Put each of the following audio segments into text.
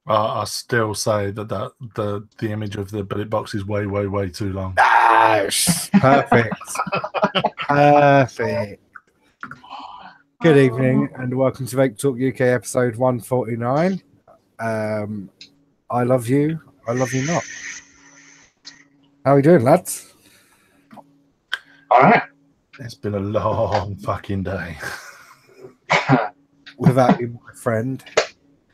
I still say that the image of the billet box is way too long. Perfect. Perfect. Good evening and welcome to Vape Talk UK episode 149. I love you. I love you not. How are we doing, lads? All right. It's been a long fucking day. Without you, my friend.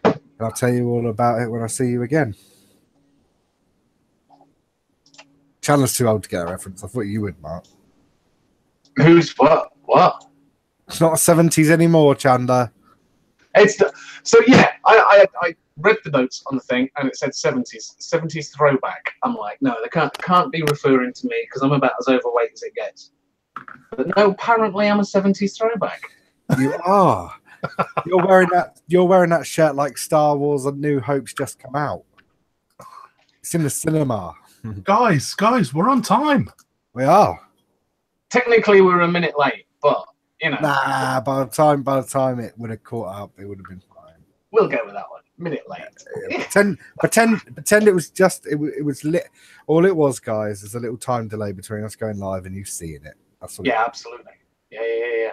And I'll tell you all about it when I see you again. Chandler's too old to get a reference. I thought you would, Mark. Who's what? What? It's not 70s anymore, Chandler. So yeah, I read the notes on the thing and it said 70s throwback. I'm like, no, they can't be referring to me because I'm about as overweight as it gets. But no, apparently I'm a 70s throwback. You are. You're wearing that shirt like Star Wars and New Hope's just come out. It's in the cinema. Guys, we're on time. We are. Technically we're a minute late, but you know. Nah, by the time it would have caught up, it would have been fine. We'll go with that one. Minute late. Pretend it was just it was lit. All it was, guys, is a little time delay between us going live and you seeing it. That's all. Yeah, absolutely. Yeah.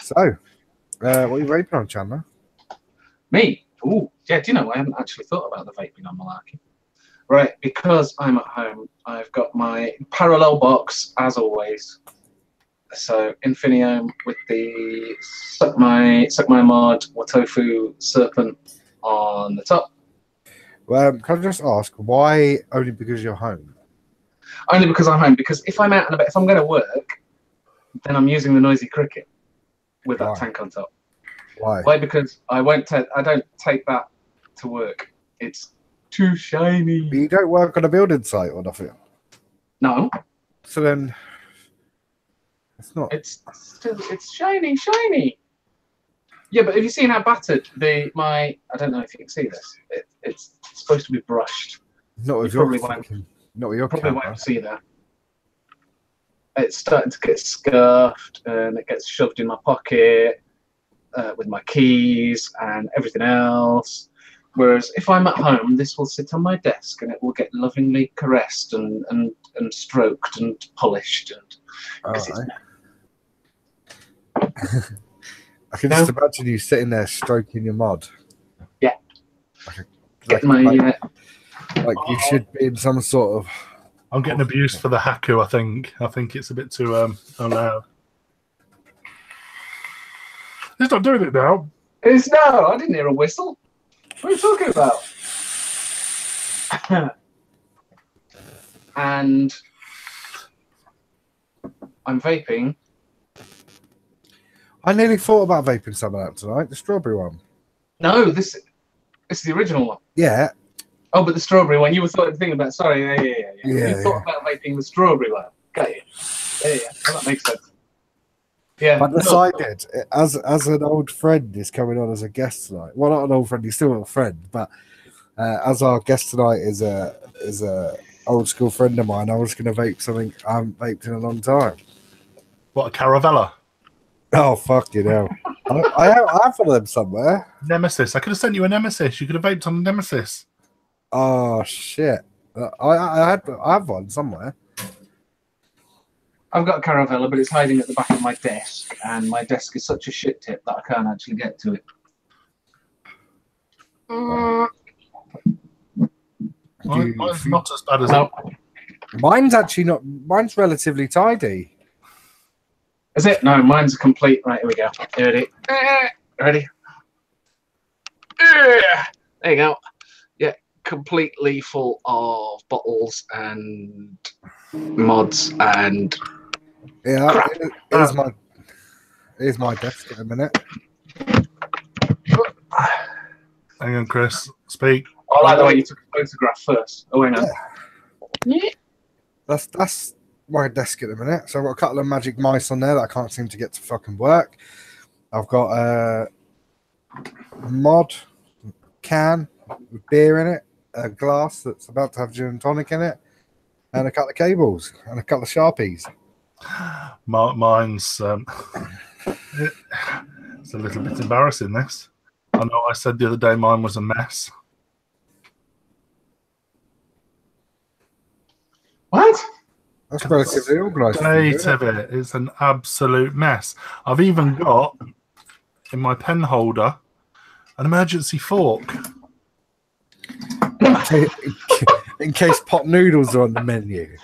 So, what are you vaping on, Chandler? Me? Ooh, yeah. Do you know I haven't actually thought about the vaping on malarkey. Right, because I'm at home, I've got my parallel box as always. So Infinium with the suck my mod Watofu serpent on the top. Well, can I just ask why? Only because you're home. Only because I'm home. Because if I'm out and about, if I'm going to work, then I'm using the noisy cricket with that tank on top. Why? Why? Because I don't take that to work. It's too shiny. But you don't work on a building site or nothing. No. So then, it's not. It's shiny. Yeah, but have you seen how battered I don't know if you can see this. It's supposed to be brushed. Not with Probably your camera. Won't see that. It's starting to get scuffed and it gets shoved in my pocket with my keys and everything else. Whereas if I'm at home, this will sit on my desk and it will get lovingly caressed and stroked and polished. And I can just imagine you sitting there stroking your mod. Yeah. Like you should be in some sort of. I'm getting abused for the Haku. I think it's a bit too loud. It's not doing it now. No, I didn't hear a whistle. What are you talking about? And I'm vaping. I nearly thought about vaping some of that tonight. The strawberry one. No, this is the original one. Yeah. Oh, but the strawberry one. You were thinking about. Sorry, yeah. You thought about vaping the strawberry one. Got you. Yeah. Well, that makes sense. Yeah. I decided, as an old friend is coming on as a guest tonight. Well, not an old friend. He's still a friend, but as our guest tonight is a old school friend of mine, I was going to vape something I haven't vaped in a long time. What, a Caravella? Oh, fuck you know. I have one of them somewhere. Nemesis. I could have sent you a Nemesis. You could have vaped on a Nemesis. Oh, shit. I have one somewhere. I've got a Caravella, but it's hiding at the back of my desk, and my desk is such a shit tip that I can't actually get to it. Mine's not as bad as it. Mine's actually not. Mine's relatively tidy. Is it? No, mine's a complete. Right, here we go. Here it is. Ready? Yeah. There you go. Yeah, completely full of bottles and mods and Yeah, crap. here's my desk in a minute. Hang on, Chris. Speak. I like the way you took a photograph first. Oh, hang on. Yeah. That's my desk at the minute. So I've got a couple of magic mice on there that I can't seem to get to fucking work. I've got a mod can with beer in it, a glass that's about to have gin and tonic in it, and a couple of cables and a couple of Sharpies. Mine's it's a little bit embarrassing, this. I know I said the other day mine was a mess. What? That's relatively organised. State of it. It's an absolute mess. I've even got in my pen holder an emergency fork. In case pot noodles are on the menu.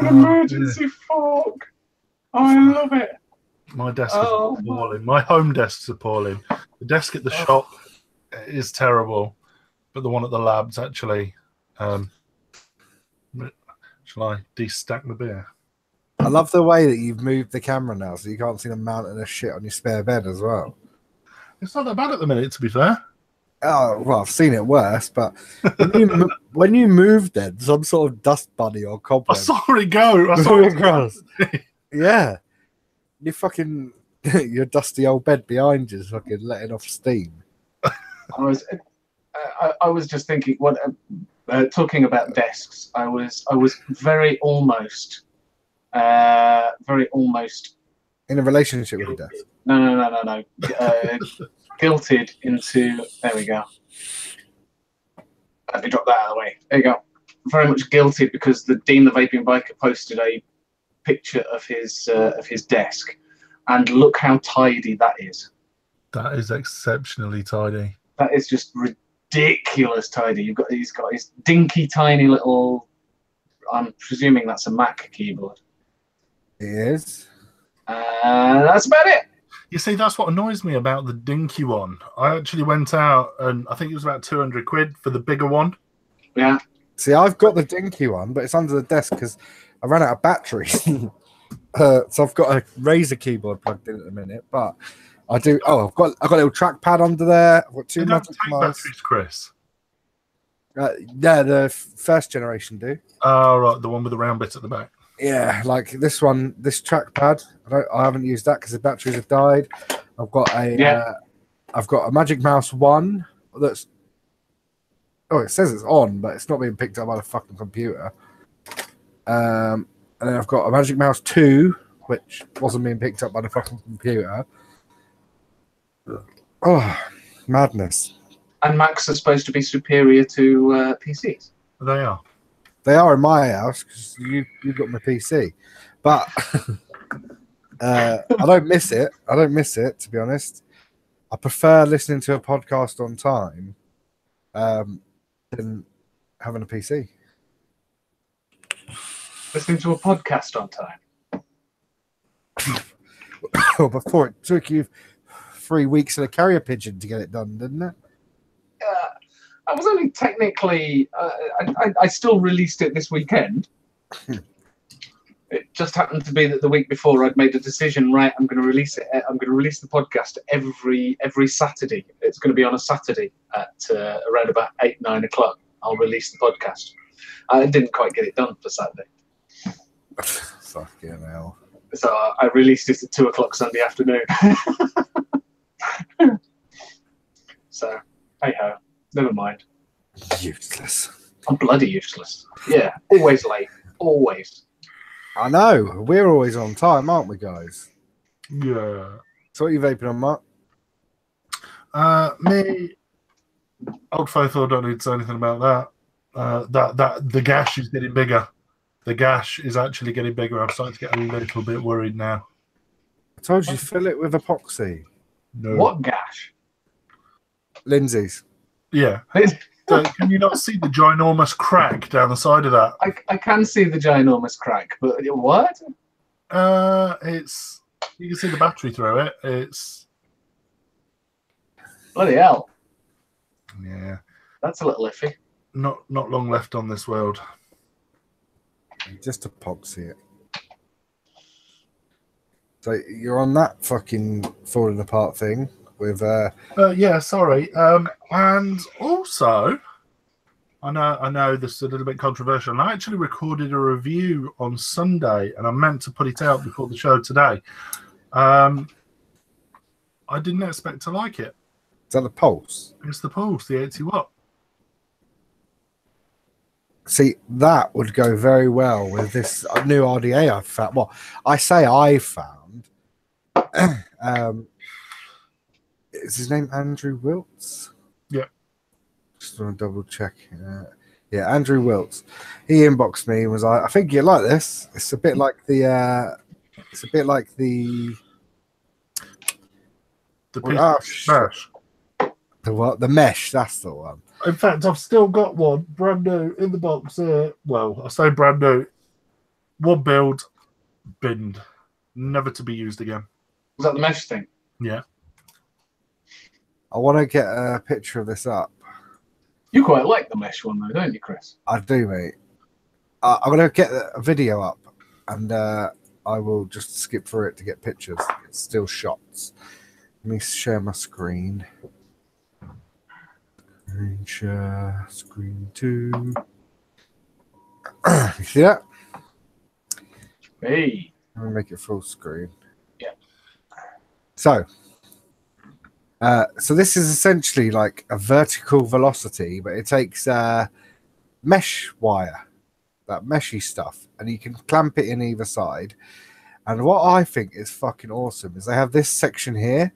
An emergency fork. Oh, I love it. My desk is appalling. My home desk's appalling. The desk at the shop is terrible, but the one at the lab's actually. Shall I de-stack the beer? I love the way that you've moved the camera now, so you can't see the mountain of shit on your spare bed as well. It's not that bad at the minute, to be fair. Oh well, I've seen it worse, but when you moved, then some sort of dust bunny or I cobweb. saw it go. I saw it across. Yeah, you fucking your dusty old bed behind you is fucking letting off steam. I was just thinking. What talking about desks? I was very almost in a relationship with your desk. No. Guilted into. There we go. Let me drop that out of the way. There you go. Very much guilted because the Dean the Vaping Biker posted a picture of his desk, and look how tidy that is. That is exceptionally tidy. That is just ridiculous tidy. He's got his dinky tiny little. I'm presuming that's a Mac keyboard. It is. That's about it. You see, that's what annoys me about the dinky one. I actually went out and I think it was about 200 quid for the bigger one. Yeah. See, I've got the dinky one, but it's under the desk because I ran out of batteries. So I've got a Razer keyboard plugged in at the minute, but I do. Oh, I've got a little trackpad under there. I've got two magic mice. Batteries, Chris. Yeah, the first generation do. Oh, right, the one with the round bit at the back. Yeah, like this one, this trackpad. I haven't used that because the batteries have died. I've got a Magic Mouse 1 that's. Oh, it says it's on, but it's not being picked up by the fucking computer. And then I've got a Magic Mouse 2, which wasn't being picked up by the fucking computer. Oh, madness. And Macs are supposed to be superior to PCs. They are. They are in my house because you got my PC, but I don't miss it. I don't miss it, to be honest. I prefer listening to a podcast on time than having a PC. Listening to a podcast on time. Well, before it took you 3 weeks in a carrier pigeon to get it done, didn't it? I was only technically. I still released it this weekend. It just happened to be that the week before I'd made a decision. Right, I'm going to release it. I'm going to release the podcast every Saturday. It's going to be on a Saturday at around about 8-9 o'clock. I'll release the podcast. I didn't quite get it done for Saturday. Fucking hell. So I released it at 2 o'clock Sunday afternoon. So hey ho. Never mind. Useless. I'm bloody useless. Yeah, always late. Always. I know. We're always on time, aren't we, guys? Yeah. So what are you vaping on, Mark? Me, Old Faithful, don't need to say anything about that. The gash is getting bigger. The gash is actually getting bigger. I'm starting to get a little bit worried now. I told you, fill it with epoxy. No. What gash? Lindsay's. Yeah. So can you not see the ginormous crack down the side of that? I can see the ginormous crack, but what? It's you can see the battery through it. Bloody hell. Yeah. That's a little iffy. Not long left on this world. Just epoxy it. So you're on that fucking falling apart thing with yeah, sorry. And also, I know this is a little bit controversial. And I actually recorded a review on Sunday, and I meant to put it out before the show today. I didn't expect to like it. is that the Pulse? It's the Pulse, the 80 watt. See, that would go very well with this new RDA I've found. Well, I say I found. Is his name Andrew Wiltz? Yeah. Just want to double check. Yeah, Andrew Wiltz. He inboxed me and was like, "I think you like this. It's a bit like the. It's a bit like the. The mesh. The what? The mesh. That's the one. In fact, I've still got one brand new in the box. Well, I say brand new. One build, binned, never to be used again. Was that the mesh thing? Yeah. I want to get a picture of this up. You quite like the mesh one, though, don't you, Chris? I do, mate. I'm going to get a video up, and I will just skip through it to get pictures. It's still shots. Let me share my screen. Screen share, screen 2. You see that? Hey. I'm gonna make it full screen. Yeah. So this is essentially like a vertical velocity, but it takes mesh wire, that meshy stuff, and you can clamp it in either side. And what I think is fucking awesome is they have this section here.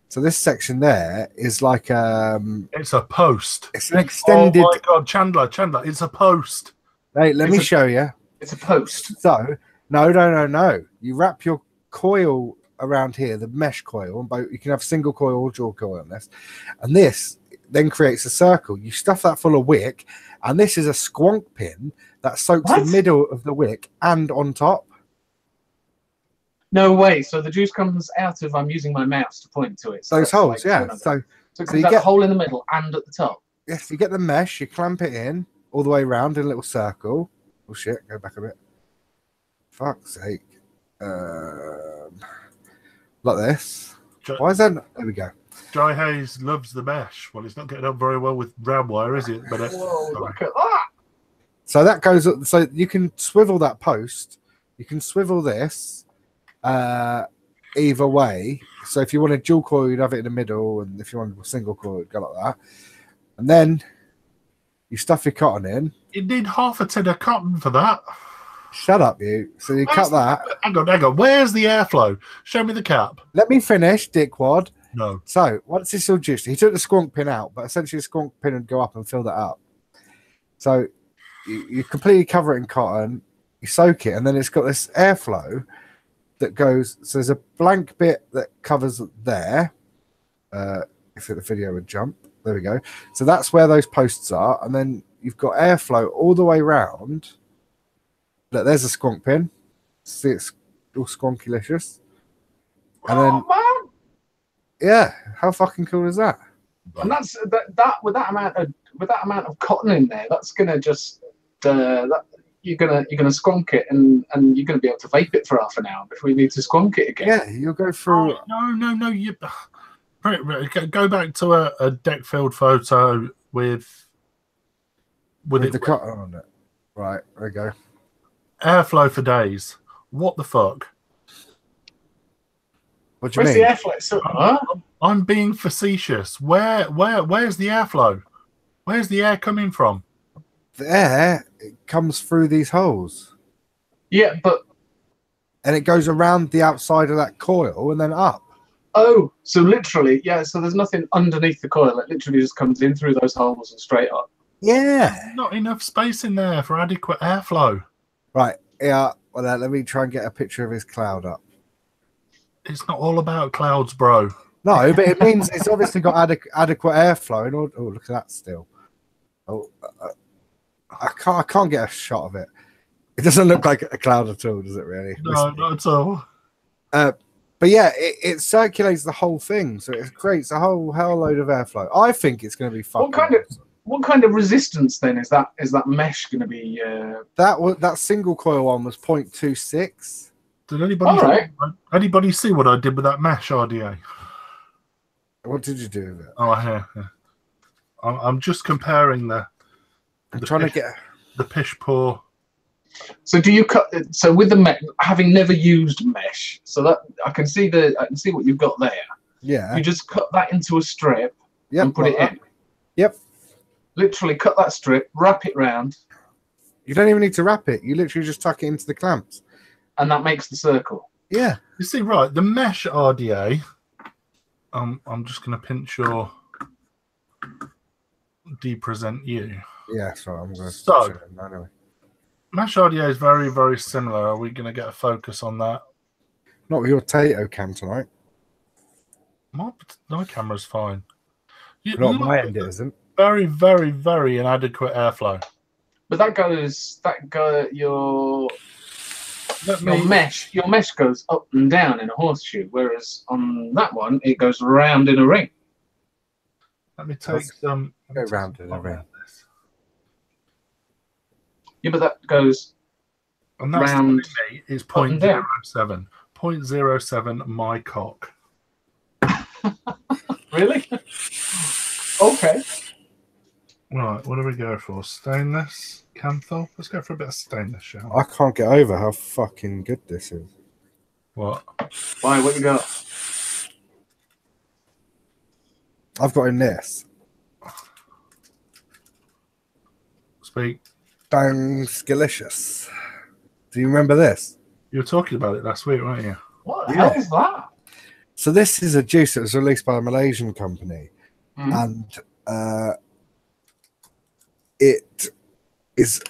So this section there is like it's a post. It's an extended. Oh my god, Chandler, it's a post. Hey, let me show you. It's a post. So no. You wrap your coil around here, the mesh coil, but you can have single coil or dual coil on this, and this then creates a circle. You stuff that full of wick, and this is a squonk pin that soaks the middle of the wick and on top. No way. So the juice comes out of, I'm using my mouse to point to it. So those holes, like, yeah. So you get a hole in the middle and at the top. Yes, you get the mesh, you clamp it in all the way around in a little circle. Oh shit, go back a bit. Fuck's sake. Like this. Why is that? There we go. Jai Hayes loves the mesh. Well, it's not getting on very well with round wire, is it? But whoa, look at that. So that goes, so you can swivel that post. You can swivel this either way. So if you want a dual coil, you'd have it in the middle, and if you want a single coil, it'd go like that. And then you stuff your cotton in. You need half a tin of cotton for that. Shut up, you. So you cut that. Hang on. Where's the airflow? Show me the cap. Let me finish, dickwad. No. So once it's all juiced, he took the squonk pin out, but essentially the squonk pin would go up and fill that up. So you completely cover it in cotton, you soak it, and then it's got this airflow that goes. So there's a blank bit that covers there. If the video would jump, there we go. So that's where those posts are, and then you've got airflow all the way around. Look, there's a squonk pin. See, it's all squonky-licious. And then, man. Yeah, how fucking cool is that? And that's that with that amount of cotton in there, that's gonna just you're gonna squonk it and you're gonna be able to vape it for half an hour before you need to squonk it again. Yeah, you'll go through. Oh, no. You go back to a deck filled photo with the cotton on it. Right, there we go. Airflow for days. What the fuck? What do you Where's mean? the airflow? So, I'm being facetious. Where's the airflow? Where's the air coming from? The air, it comes through these holes. Yeah, but and it goes around the outside of that coil and then up. Oh, so literally, yeah. So there's nothing underneath the coil. It literally just comes in through those holes and straight up. Yeah. Not enough space in there for adequate airflow. Right. Yeah. Well, let me try and get a picture of his cloud up. It's not all about clouds, bro. No, but it means it's obviously got adequate airflow. In order, oh, look at that still. Oh, I can't get a shot of it. It doesn't look like a cloud at all, does it? Really? No, not at all. But yeah, it circulates the whole thing, so it creates a whole hell load of airflow. I think it's going to be fucking. What kind of resistance then is that? Is that mesh going to be? That single coil one was 0.26. Did anybody see what I did with that mesh RDA? What did you do with it? Oh, here. I'm just comparing the trying to get the pish poor. So do you cut? So with the mesh, having never used mesh, so that I can see what you've got there. Yeah. You just cut that into a strip and put it in. Yep. Literally cut that strip, wrap it round. You don't even need to wrap it. You literally just tuck it into the clamps. And that makes the circle. Yeah. You see, right, the mesh RDA, I'm just going to pinch your depresent you. Yeah, so I'm going to... So, anyway. mesh RDA is very, very similar. Are we going to get a focus on that? Not with your Tato cam tonight. My camera's fine. Not my end, it isn't. Very, very, very inadequate airflow. But your mesh goes up and down in a horseshoe, whereas on that one it goes round in a ring. Let me take some. Go round in a ring. Yeah, but that goes and that's round. Is 0.07. 0.07 my cock. Really? Okay. Right, what do we go for? Stainless? Canthal? Let's go for a bit of stainless, shall we? I can't get over how fucking good this is. What? Why? What you got? I've got in this. Speak. Skilicious. Do you remember this? You were talking about it last week, weren't you? What the hell is that? So this is a juice that was released by a Malaysian company. And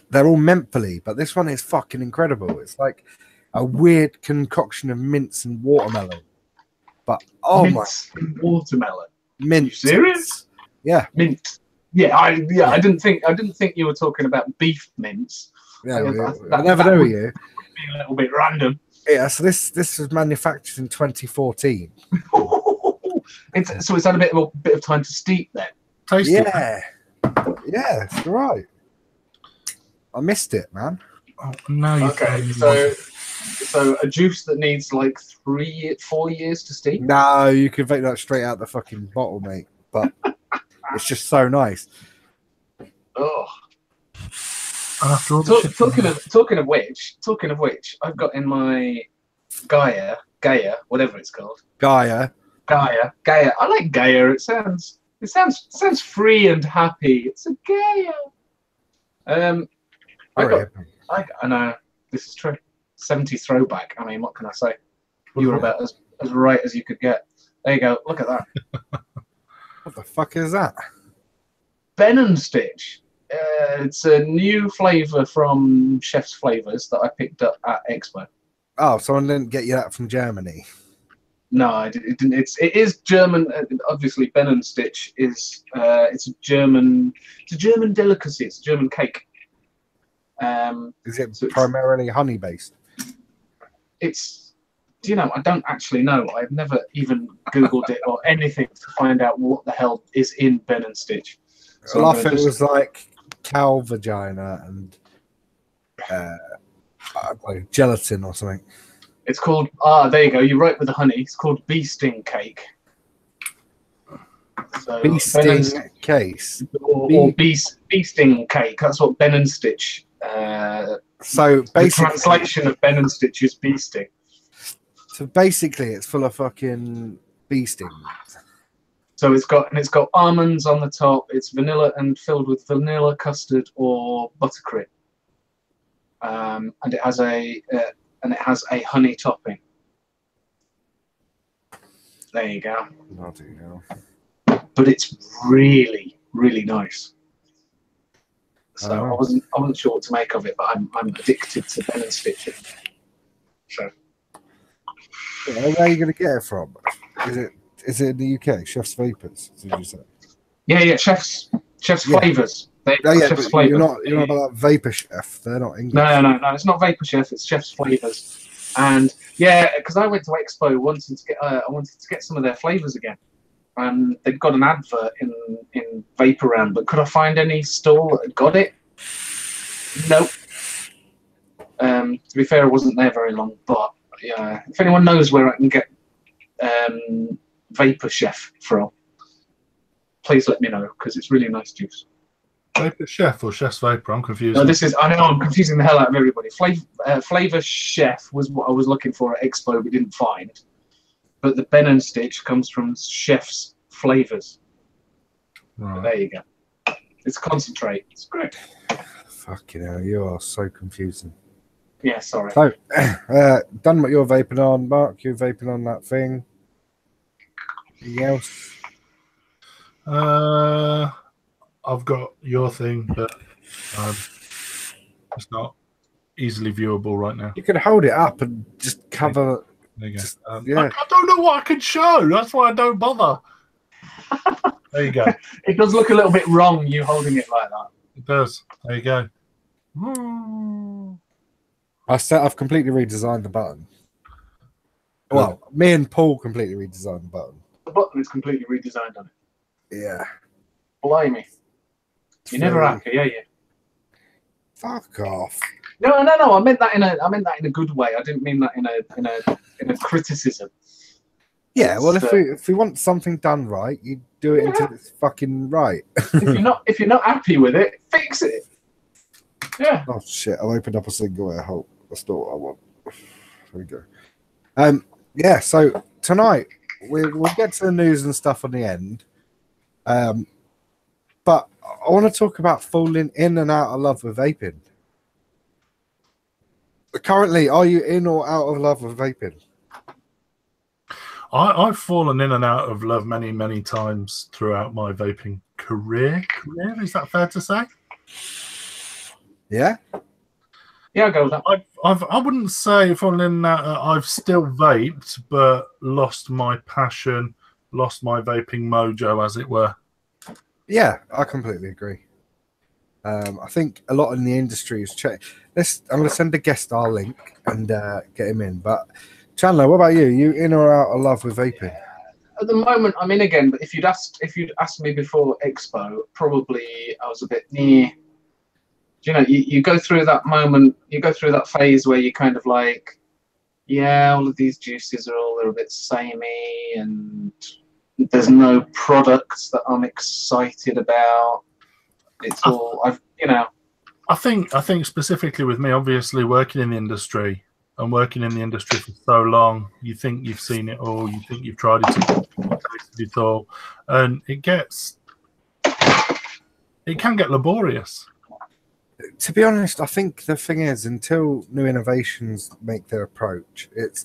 they're all mentally, but this one is fucking incredible. It's like a weird concoction of mints and watermelon. But mints and watermelon. Mint. Are you serious? Yeah. Mint. Yeah, I didn't think you were talking about beef mints. Yeah, I never know you. Be a little bit random. Yeah, so this was manufactured in 2014. So it's had a bit of time to steep then. Tasty. Yeah. Yeah, it's right. I missed it, man. Oh, no, you okay, so a juice that needs like 4 years to steep? No, you can vape that straight out the fucking bottle, mate. But it's just so nice. Oh. Talking of which, I've got in my Gaia, whatever it's called. Gaia. I like Gaia. It sounds free and happy. It's a Gaia. I know this is true. 70s throwback. I mean, what can I say? You were about as right as you could get. There you go. Look at that. What the fuck is that? Ben and Stitch. It's a new flavour from Chef's Flavors that I picked up at Expo. Oh, someone didn't get you that from Germany? No, it didn't. It is German. Obviously, Ben and Stitch is it's a German delicacy. It's a German cake. Is it primarily honey based? I don't actually know. I've never even Googled it or anything to find out what the hell is in Ben and Stitch. So I thought it was like cow vagina and gelatin or something. It's called, there you go, you're right with the honey. It's called bee sting cake. So bee sting case. Or bee sting cake. That's what Ben and Stitch. So basically, the translation of Ben and Stitch is bee sting. So basically, it's full of fucking bee stings. So it's got almonds on the top. It's vanilla and filled with vanilla custard or buttercream. And it has a honey topping. There you go. Bloody hell. But it's really, really nice. So I wasn't sure what to make of it, but I'm addicted to Ben and Stitch. So where are you going to get it from? Is it in the UK? Chef's Vapors, did you say? Yeah, Chef's Flavors. Chef's Flavors. You're not about that Vapor Chef. They're not English. No. It's not Vapor Chef. It's Chef's Flavors. And Yeah, because I went to Expo wanting to get I wanted to get some of their flavors again, and they'd got an advert in Vaporland, but could I find any stall that had got it? Nope. To be fair, I wasn't there very long, but yeah, if anyone knows where I can get Vapor Chef from, please let me know, because it's really nice juice. Vapor Chef or Chef's Vapor? I'm confused. No, I know I'm confusing the hell out of everybody. Flavor Chef was what I was looking for at Expo, but didn't find. But the Ben and Stitch comes from Chef's Flavors. Right. There you go. It's concentrate. It's great. Fucking hell, you are so confusing. Yeah, sorry. So, done what you're vaping on, Mark. You're vaping on that thing. Anything else? I've got your thing, but it's not easily viewable right now. You could hold it up and just cover. There you go. Just, I yeah. don't know what I can show. That's why I don't bother. There you go. It does look a little bit wrong, you holding it like that. It does. There you go. I've completely redesigned the button. Well, me and Paul completely redesigned the button. The button is completely redesigned on it. Yeah. Blimey. You're never happy, are you? Fuck off. No. I meant that in a good way. I didn't mean that in a criticism. Yeah, well, if we want something done right, you do it until it's fucking right. if you're not happy with it, fix it. Yeah. Oh shit! I opened up a single air hole. That's not what I want. There we go. Yeah. So tonight we'll get to the news and stuff on the end. But I want to talk about falling in and out of love with vaping. Currently, are you in or out of love with vaping? I've fallen in and out of love many, many times throughout my vaping career. Is that fair to say? Yeah. Yeah, I'll go with that. I wouldn't say fallen in and out. I've still vaped, but lost my passion, lost my vaping mojo, as it were. Yeah, I completely agree. I think a lot in the industry has changed. I'm going to send a guest star link and get him in. But Chandler, what about you? You in or out of love with vaping? At the moment, I'm in again. But if you'd asked me before Expo, probably I was a bit near. You know, you go through that moment. You go through that phase where you kind of like, yeah, all of these juices are all a little bit samey, and there's no products that I'm excited about. It's all I think specifically with me, obviously working in the industry and working in the industry for so long, you think you've seen it all, you think you've tried it all, tasted it all, and it can get laborious. To be honest, I think the thing is, until new innovations make their approach, it's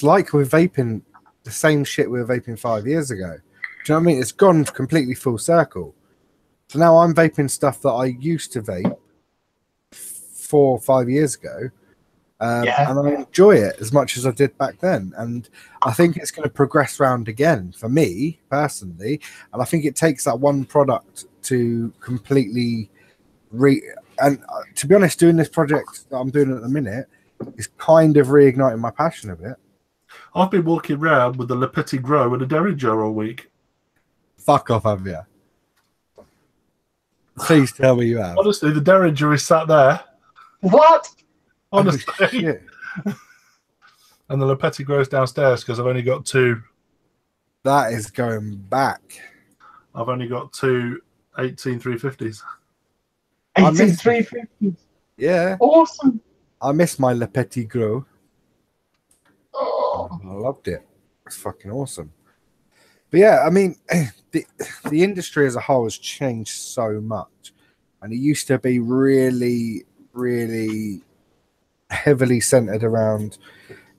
like with vaping, the same shit we were vaping 5 years ago. Do you know what I mean? It's gone completely full circle. So now I'm vaping stuff that I used to vape 4 or 5 years ago, and I enjoy it as much as I did back then. And I think it's going to progress round again for me personally. And I think it takes that one product to completely and to be honest, doing this project that I'm doing at the minute is kind of reigniting my passion a bit. I've been walking around with a Le Petit Gros and a Derringer all week. Fuck off, have you? Please tell me you have. Honestly, the Derringer is sat there. What? Honestly. Oh, shit. And the Le Petit Gros downstairs because I've only got 2. That is going back. I've only got 2 18350s. 18350s. Yeah. Awesome. I miss my Le Petit Gros. Oh. I loved it. It's fucking awesome. But yeah, I mean, the industry as a whole has changed so much. And it used to be really, really heavily centered around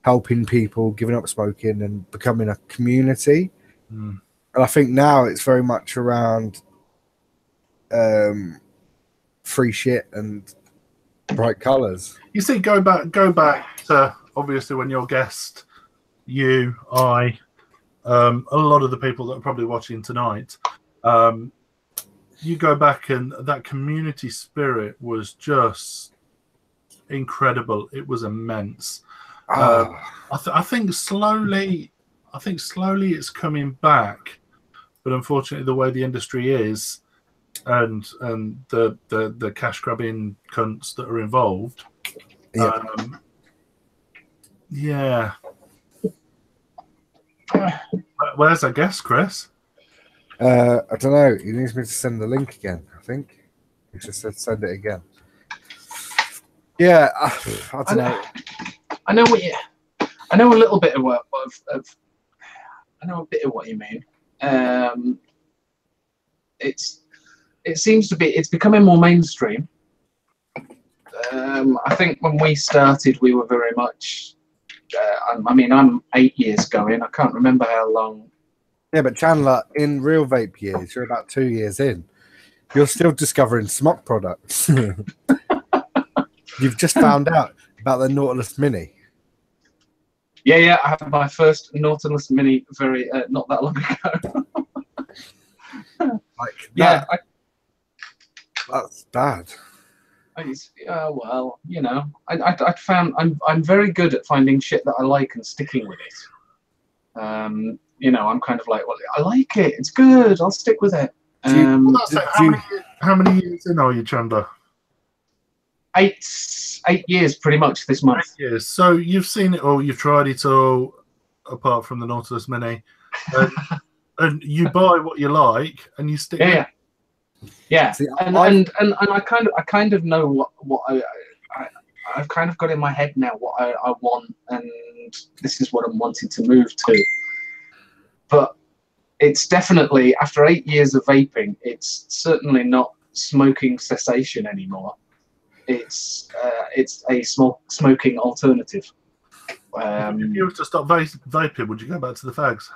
helping people, giving up smoking and becoming a community. And I think now it's very much around free shit and bright colors. You see, go back to obviously when your guest, you, I, a lot of the people that are probably watching tonight, you go back and that community spirit was just incredible. It was immense. I think slowly it's coming back, but unfortunately, the way the industry is, and the cash grabbing cunts that are involved, yeah. Where's that guest, Chris? I don't know. He needs me to send the link again. I think he just said send it again. Yeah, I don't know. I know what you. I know a little bit of what I know a bit of what you mean. It seems to be. It's becoming more mainstream. I think when we started, we were very much. I mean, I'm 8 years going. I can't remember how long. Yeah, but Chandler, in real vape years, you're about 2 years in. You're still discovering smart products. You've just found out about the Nautilus Mini. Yeah, I had my first Nautilus Mini very not that long ago. Like yeah, that's bad. Well, you know, I found I'm very good at finding shit that I like and sticking with it. You know, I'm kind of like, well, I like it. It's good. I'll stick with it. How many years in are you, Chandler? 8 years, pretty much this month. 8 years. So you've seen it all. You've tried it all, apart from the Nautilus Mini, and you buy what you like, and you stick. Yeah, yeah. See, and I kind of know what I've kind of got in my head now what I want, and this is what I'm wanting to move to. But it's definitely, after 8 years of vaping, it's certainly not smoking cessation anymore. It's a smoking alternative. If you were to stop vaping, would you go back to the fags?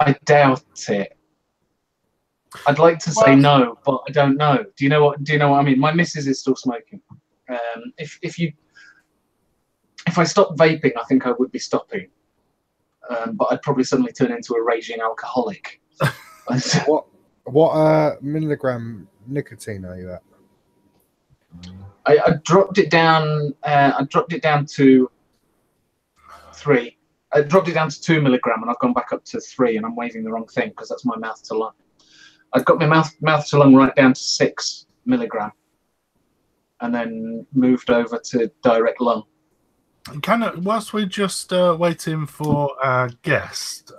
I doubt it. I'd like to say no, but I don't know. Do you know what I mean? My missus is still smoking. If I stopped vaping, I think I would be stopping. But I'd probably suddenly turn into a raging alcoholic. What milligram nicotine are you at? I dropped it down. I dropped it down to 3. I dropped it down to 2 milligram, and I've gone back up to 3. And I'm waving the wrong thing because that's my mouth to lung. I've got my mouth to lung right down to 6 milligram, and then moved over to direct lung. Whilst we're just waiting for our guest,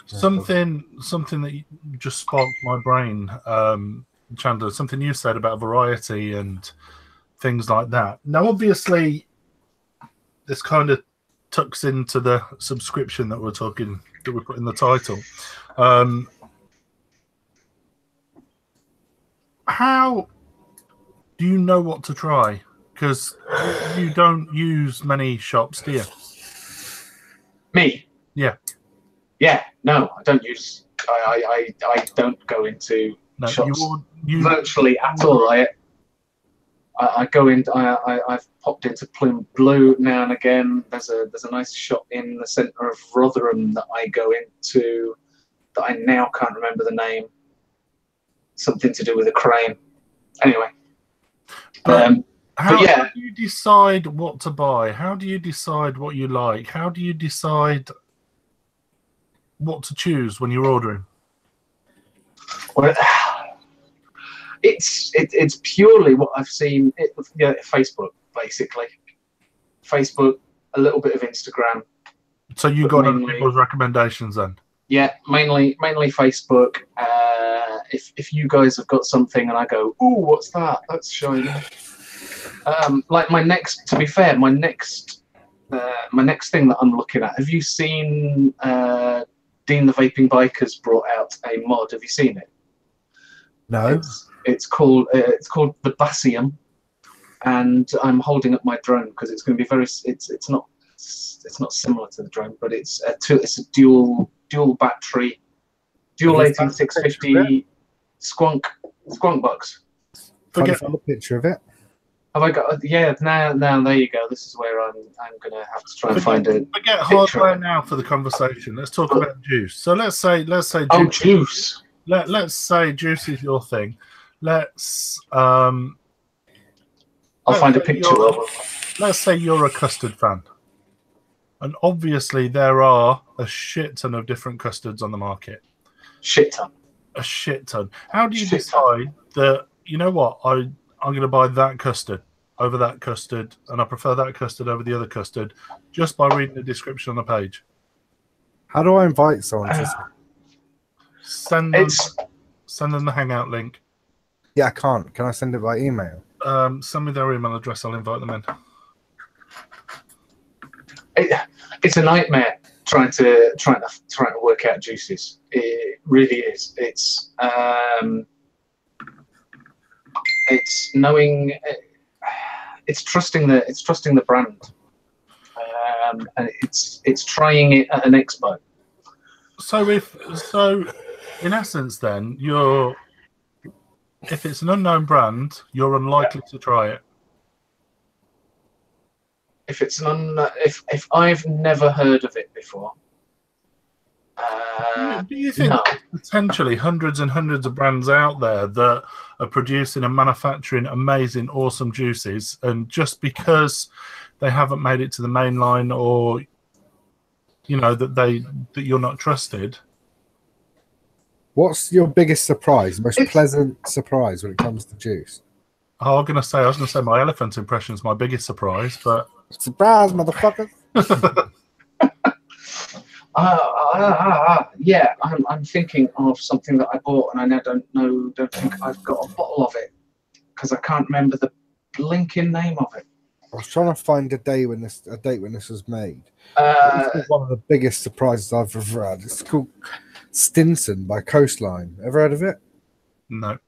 something that just sparked my brain, Chandler, something you said about variety and things like that. Now, obviously, this kind of tucks into the subscription that we put in the title. How do you know what to try? Because you don't use many shops, do you? Me? Yeah. Yeah. No, I don't use. I don't go into shops virtually at all. I go in. I've popped into Plume Blue now and again. There's a nice shop in the centre of Rotherham that I go into. That I now can't remember the name. Something to do with a crane. Anyway. How do you decide what to buy? How do you decide what you like? How do you decide what to choose when you're ordering? Well, it's purely what I've seen. Facebook, basically. Facebook, a little bit of Instagram. So you got other people's recommendations then? Yeah, mainly Facebook. If you guys have got something and I go, ooh, what's that? That's shiny. Like my next thing that I'm looking at. Have you seen Dean the Vaping Bikers brought out a mod? Have you seen it? No. It's called the Basium, and I'm holding up my drone because it's going to be very. It's not similar to the drone, but it's a dual battery, dual 18650 squonk box. Forget on the picture of it. Have I got? Yeah, now there you go. This is where I'm gonna have to try and find it. Forget hardware now for the conversation. Let's talk about juice. So let's say juice. Let's say juice is your thing. Let's I'll find a picture of them. Let's say you're a custard fan. And obviously there are a shit ton of different custards on the market. Shit ton. A shit ton. How do you decide that, you know what, I'm going to buy that custard over that custard, and I prefer that custard over the other custard, just by reading the description on the page? How do I invite someone to send them the Hangout link? Yeah, I can't. Can I send it by email? Send me their email address. I'll invite them in. It's a nightmare trying to work out juices. It really is. It's knowing. It's trusting the brand, and it's trying it at an expo. So in essence, then if it's an unknown brand, you're unlikely to try it. If it's if I've never heard of it before. Do you think potentially hundreds and hundreds of brands out there that are producing and manufacturing amazing, awesome juices, and just because they haven't made it to the main line, or that you're not trusted? What's your biggest surprise, most pleasant surprise when it comes to juice? I was going to say my elephant impression is my biggest surprise, but surprise, motherfucker. Yeah, I'm thinking of something that I bought, and I don't think I've got a bottle of it because I can't remember the blinking name of it. I was trying to find a date when this was made. This is one of the biggest surprises I've ever had. It's called Stinson by Coastline. Ever heard of it? No.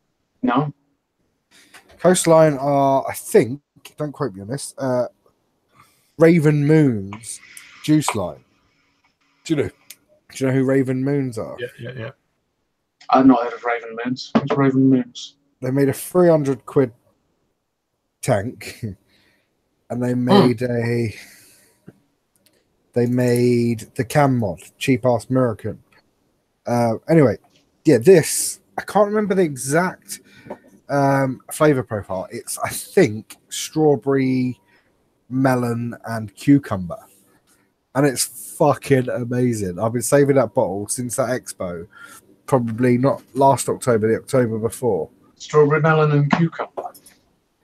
Coastline are, I think, don't quote me on this, Raven Moon's juice line. Do you know who Raven Moons are? Yeah. I've not heard of Raven Moons. What's Raven Moons? They made a 300 quid tank, and they made the cam mod, cheap ass American. Anyway, yeah, this I can't remember the exact flavor profile. It's, I think, strawberry, melon, and cucumber. And it's fucking amazing. I've been saving that bottle since that expo. Probably not last October, the October before. Strawberry, melon, and cucumber.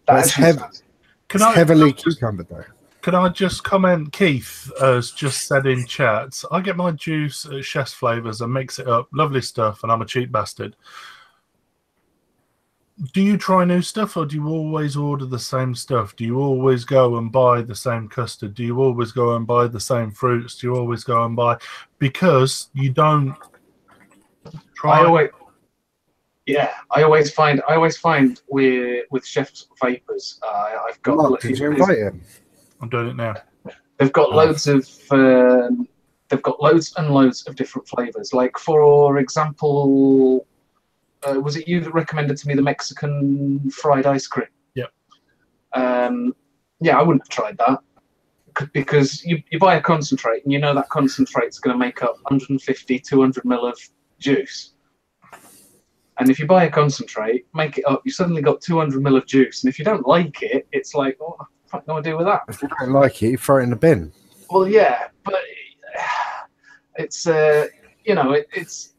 It's heavily cucumber, though. Can I just comment? Keith has just said in chat, I get my juice at Chef's Flavors and mix it up. Lovely stuff, and I'm a cheap bastard. Do you try new stuff, or do you always order the same stuff? Do you always go and buy the same custard? Do you always go and buy the same fruits? Do you always go and buy, because you don't try? I always find with Chef's Vapors, I've got. Mark, did you invite him? I'm doing it now. They've got loads of. They've got loads and loads of different flavors. Like, for example. Was it you that recommended to me the Mexican fried ice cream? Yep. Yeah, I wouldn't have tried that because you buy a concentrate and you know that concentrate's going to make up 150, 200 ml of juice. And if you buy a concentrate, make it up, you suddenly got 200 ml of juice. And if you don't like it, it's like, what the fuck do I do with that? If you don't like it, you throw it in the bin. Well, yeah, but it's, it's...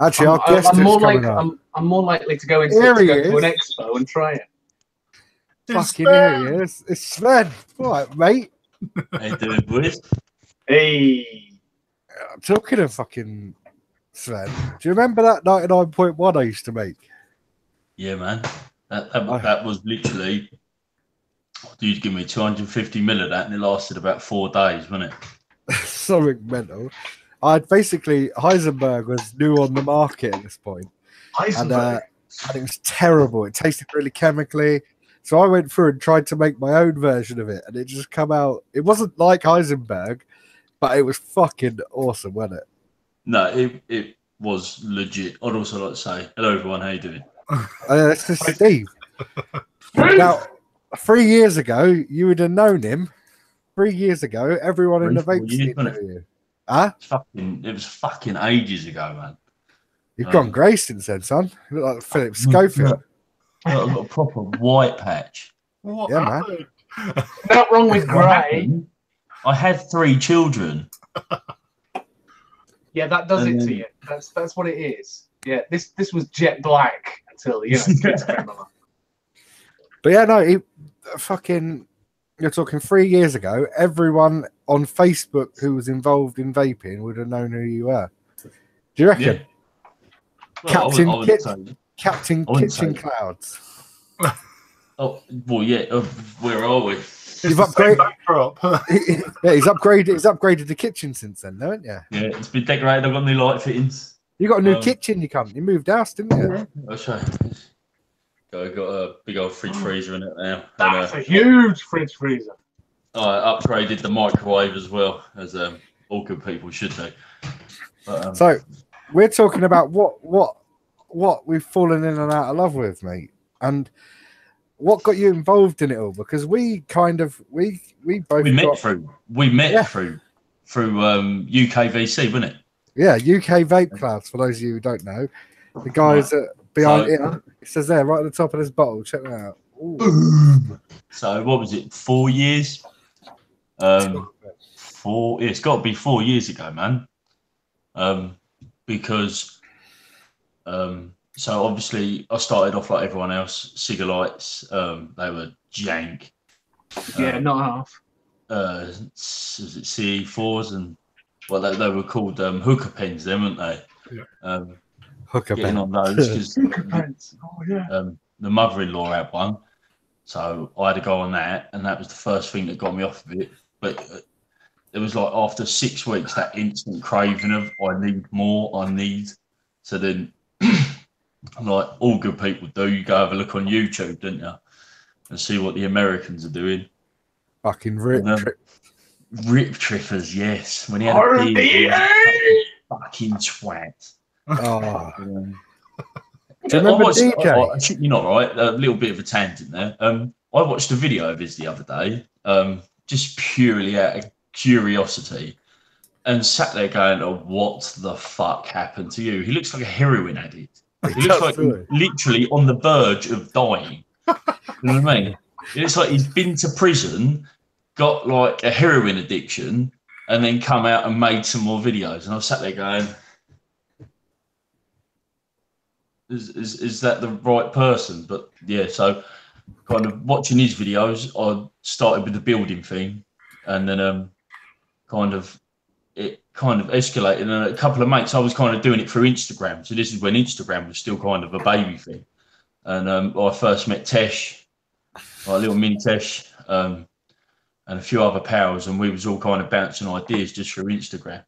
Actually, our guest is coming up. I'm more likely to go into to an expo and try it. Fucking here he is. It's Sven. All right, mate. How you doing, boys? Hey. Talking of fucking Sven, do you remember that 99.1 I used to make? Yeah, man. That was literally... Dude, give me 250 ml of that, and it lasted about 4 days, wasn't it? Something mental. Heisenberg was new on the market at this point. Heisenberg? And it was terrible. It tasted really chemically. So I went through and tried to make my own version of it, and it just come out. It wasn't like Heisenberg, but it was fucking awesome, wasn't it? No, it was legit. I'd also like to say, hello, everyone. How you doing? This is Steve. Now, 3 years ago, you would have known him. 3 years ago, everyone in the vape scene knew you. Huh? It was fucking ages ago, man. You've gone grey since then, son. You look like Philip Schofield. I've got a proper white patch. What Yeah, happened? Not wrong with grey. I had 3 children. Yeah, that does it to you. That's what it is. Yeah, this was jet black until kids came along. But yeah, no, fucking. You're talking 3 years ago. Everyone on Facebook who was involved in vaping would have known who you were. Do you reckon? Yeah. Well, Captain Kitchen Clouds. Oh, well, yeah. Where are we? You've upgraded. Yeah, he's upgraded the kitchen since then, haven't you? Yeah, it's been decorated. I've got new light fittings. You got a new kitchen. You moved house, didn't you? I'll show you. Got a big old fridge freezer in it now. That's a huge fridge freezer. I upgraded the microwave as well, as all good people should do. But, so we're talking about what we've fallen in and out of love with, mate, and what got you involved in it all? Because we both met through UKVC, wasn't it? Yeah, UK Vape Clouds. For those of you who don't know, the guys behind it says there right at the top of this bottle. Check that out. Ooh. So what was it? 4 years? It's got to be 4 years ago, man. Because so obviously I started off like everyone else, cigarettes. They were jank. Yeah, not half. Was it CE4s and they were called hooker pens then, weren't they? Yeah. Hooker getting on those because the mother-in-law had one, so I had to go on that, and that was the first thing that got me off of it. But it was like after 6 weeks, that instant craving of I need more, so then like all good people do, you go have a look on YouTube, don't you, and see what the Americans are doing. Fucking Rip trippers, yes. When he had a beard, fucking twat. Oh. Do you remember DJ? You're not right. A little bit of a tangent there. I watched a video of his the other day, just purely out of curiosity, and sat there going, "Oh, what the fuck happened to you?" He looks like a heroin addict. He looks like literally on the verge of dying. You know what I mean? It looks like he's been to prison, got like a heroin addiction, and then come out and made some more videos. And I was sat there going, is that the right person? But yeah, so kind of watching his videos, I started with the building thing, and then it kind of escalated. And a couple of mates, I was kind of doing it through Instagram. So this is when Instagram was still kind of a baby thing. And I first met Tesh, like little mini Tesh, and a few other pals, and we was all kind of bouncing ideas just through Instagram.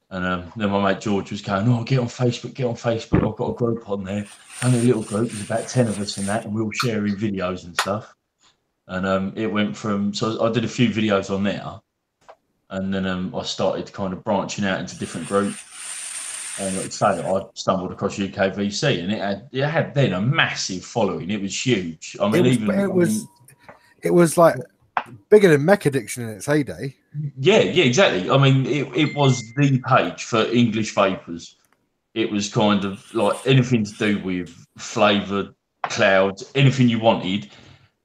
And then my mate George was going, "Oh, get on Facebook. I've got a group on there." Only a little group, there's about 10 of us in that, and we were sharing videos and stuff. And it went from, so I did a few videos on there, and then I started kind of branching out into different groups. And like I say, I stumbled across UKVC, and it had then a massive following. It was huge. I mean, it was like bigger than Mech Addiction in its heyday. Yeah, exactly. I mean, it was the page for English vapors. It was kind of like anything to do with flavoured clouds, anything you wanted,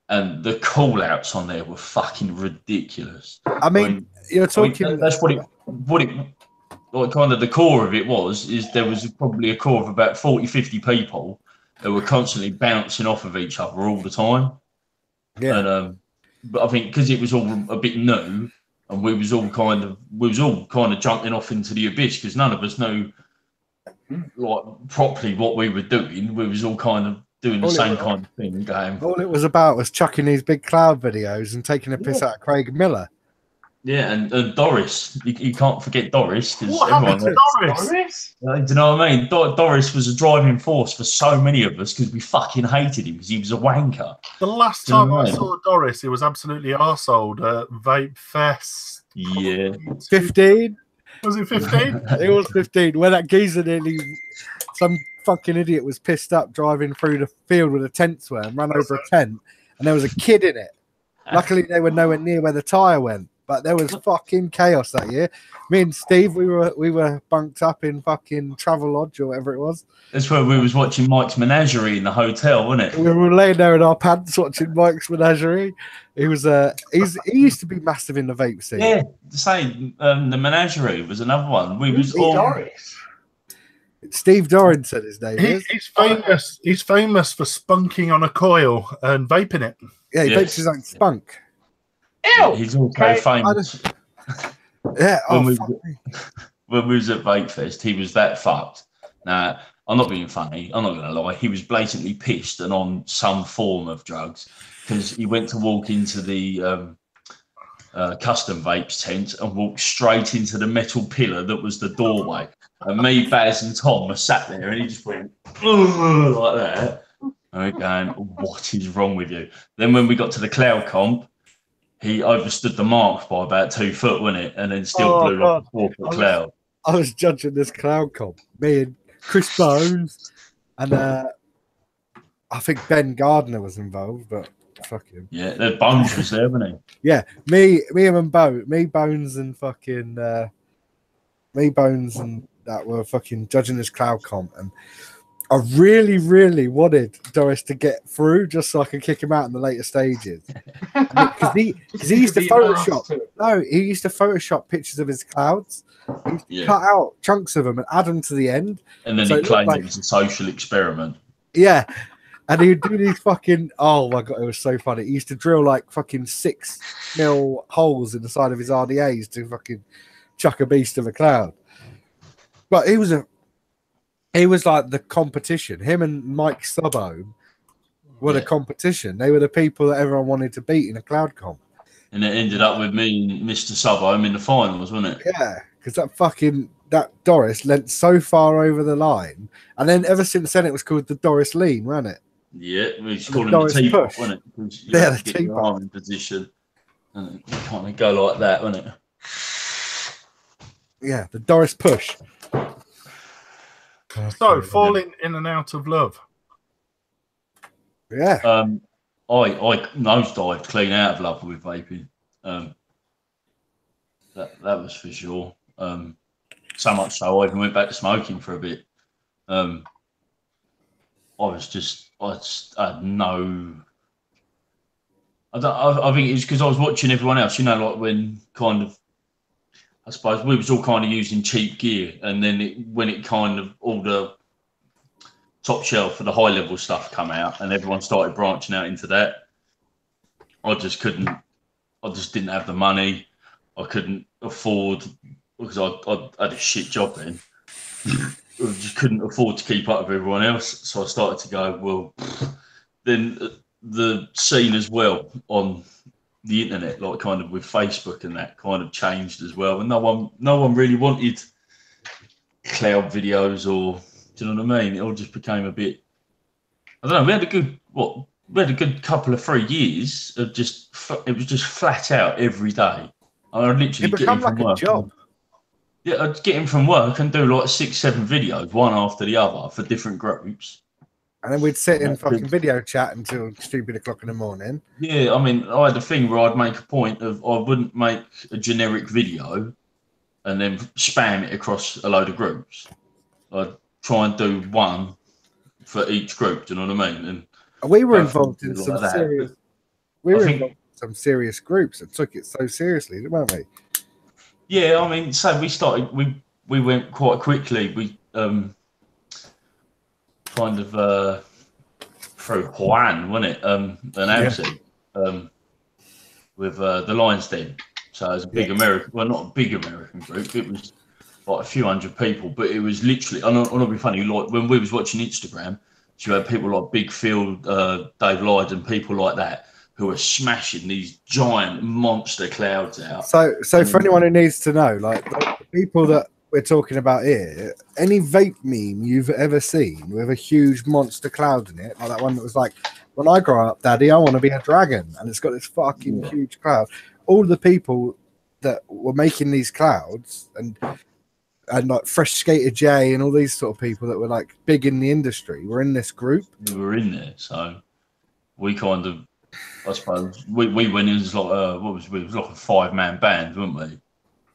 and the call outs on there were fucking ridiculous. I mean you're talking. That's what it like kind of the core of it is there was probably a core of about 40, 50 people that were constantly bouncing off of each other all the time. Yeah. And but I think because it was all a bit new, and we was all kind of jumping off into the abyss because none of us knew like properly what we were doing. We was all kind of doing the same kind of thing. Going, all it was about was chucking these big cloud videos and taking a piss out of Craig Miller. Yeah, and Doris, you can't forget Doris because what happened to Doris? Do you know what I mean? Doris was a driving force for so many of us because we fucking hated him because he was a wanker. The last time I saw Doris, he was absolutely arseholed at Vape Fest. Yeah. 15? Was it 15? It was 15. When that geezer nearly, some fucking idiot was pissed up driving through the field with a tent swear and ran over a tent, and there was a kid in it. Luckily, they were nowhere near where the tyre went. But there was fucking chaos that year. Me and Steve, we were bunked up in fucking Travelodge or whatever it was. That's where we was watching Mike's Menagerie in the hotel, wasn't it? We were laying there in our pants watching Mike's Menagerie. He was he used to be massive in the vape scene. Yeah, the same. The Menagerie was another one. We was all. Doris. Steve Dorrington, his name is. He's famous. He's famous for spunking on a coil and vaping it. Yeah, he Yes. vapes his own spunk. Ew. He's also Okay. famous. Yeah. When Oh, we- fuck me. When we was at Vape Fest, he was that fucked. Now, I'm not being funny. I'm not going to lie. He was blatantly pissed and on some form of drugs because he went to walk into the custom vapes tent and walked straight into the metal pillar that was the doorway. And me, Baz, and Tom were sat there, and he just went "Ugh," like that. And we're going, "What is wrong with you?" Then when we got to the cloud comp, he overstood the mark by about 2 foot, wasn't it? And then still Oh, blew like a God. 4-foot cloud. I was judging this cloud comp. Me and Chris Bones and I think Ben Gardner was involved, but fuck him. Yeah, the Bones was there, wasn't Yeah, me and Bones and fucking me Bones and that were fucking judging this cloud comp, and I really, really wanted Doris to get through just so I could kick him out in the later stages. Because he used to Photoshop. No, he used to Photoshop pictures of his clouds. He used to Yeah. cut out chunks of them and add them to the end. And then So he it looked claimed like- it was a social experiment. Yeah. And he would do these fucking, oh my God, it was so funny. He used to drill like fucking 6 mil holes in the side of his RDAs to fucking chuck a beast of a cloud. But he was like the competition. Him and Mike Subhome were the Yeah. competition. They were the people that everyone wanted to beat in a cloud comp. And it ended up with me and Mr. Subhome in the finals, wasn't it? Yeah, because that Doris leant so far over the line. And then ever since then, it was called the Doris Lean, wasn't it? Yeah, we just The called him the Doris teapot, push. wasn't it? 'Cause you Yeah, had the to get your teapot. arm in position. And you kind of go like that, wasn't it? Yeah, the Doris push. So, falling in and out of love. Yeah. I nosedived clean out of love with vaping. That was for sure. So much so I even went back to smoking for a bit. I had no. I think it's because I was watching everyone else. You know, like when kind of. I suppose we was all kind of using cheap gear, and then when it kind of all the top shelf for the high level stuff come out, and everyone started branching out into that. I just couldn't. I just didn't have the money. I couldn't afford because I had a shit job then. I just couldn't afford to keep up with everyone else, so I started to go well. Then the scene as well on the internet, like kind of with Facebook and that, kind of changed as well, and no one really wanted cloud videos or, do you know what I mean? It all just became a bit. I don't know. We had a good couple of 3 years of just. It was just flat out every day. I'd literally It get became in from like a work. job. Yeah, I'd get in from work and do like 6-7 videos, one after the other for different groups. And then we'd sit in That's fucking good. video chat until stupid o'clock in the morning. Yeah, I mean, I had a thing where I'd make a point of I wouldn't make a generic video and then spam it across a load of groups. I'd try and do one for each group. Do you know what I mean? And We were go involved through in it some like that. serious. We I were think- involved in some serious groups that took it so seriously, weren't we? Yeah, I mean, so we went quite quickly. We kind of through Juan, wasn't it? Announcing with the Lions Den. So it was a big American, well, not a big American group. It was like a few hundred people, but it was literally. I'm not be funny. Like when we was watching Instagram, you had people like Big Phil, Dave Lydon, people like that who were smashing these giant monster clouds out. So for anyone who needs to know, like the people that we're talking about here, any vape meme you've ever seen with a huge monster cloud in it, like that one that was like, "When I grow up, Daddy, I want to be a dragon," and it's got this fucking huge cloud. All the people that were making these clouds and like Fresh Skater J and all these sort of people that were like big in the industry were in this group. We were in there, so we kind of I suppose we went in as like what was we? It was like a 5-man band, weren't we?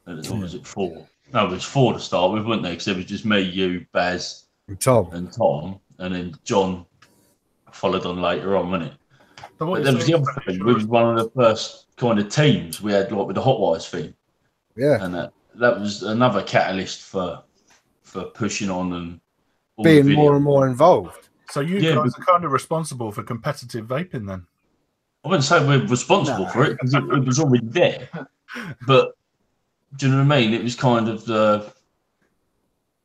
And what was it, 4? No, it was 4 to start with, weren't there? Because it was just me, you, Baz, And Tom. and then John followed on later on, wasn't it? So But there was the other thing. We was one of the first kind of teams we had, like with the Hot Wires thing. Yeah. And that was another catalyst for pushing on and all Being the more and more involved. So you guys are kind of responsible for competitive vaping then? I wouldn't say we're responsible for it because it was already there. But do you know what I mean? It was kind of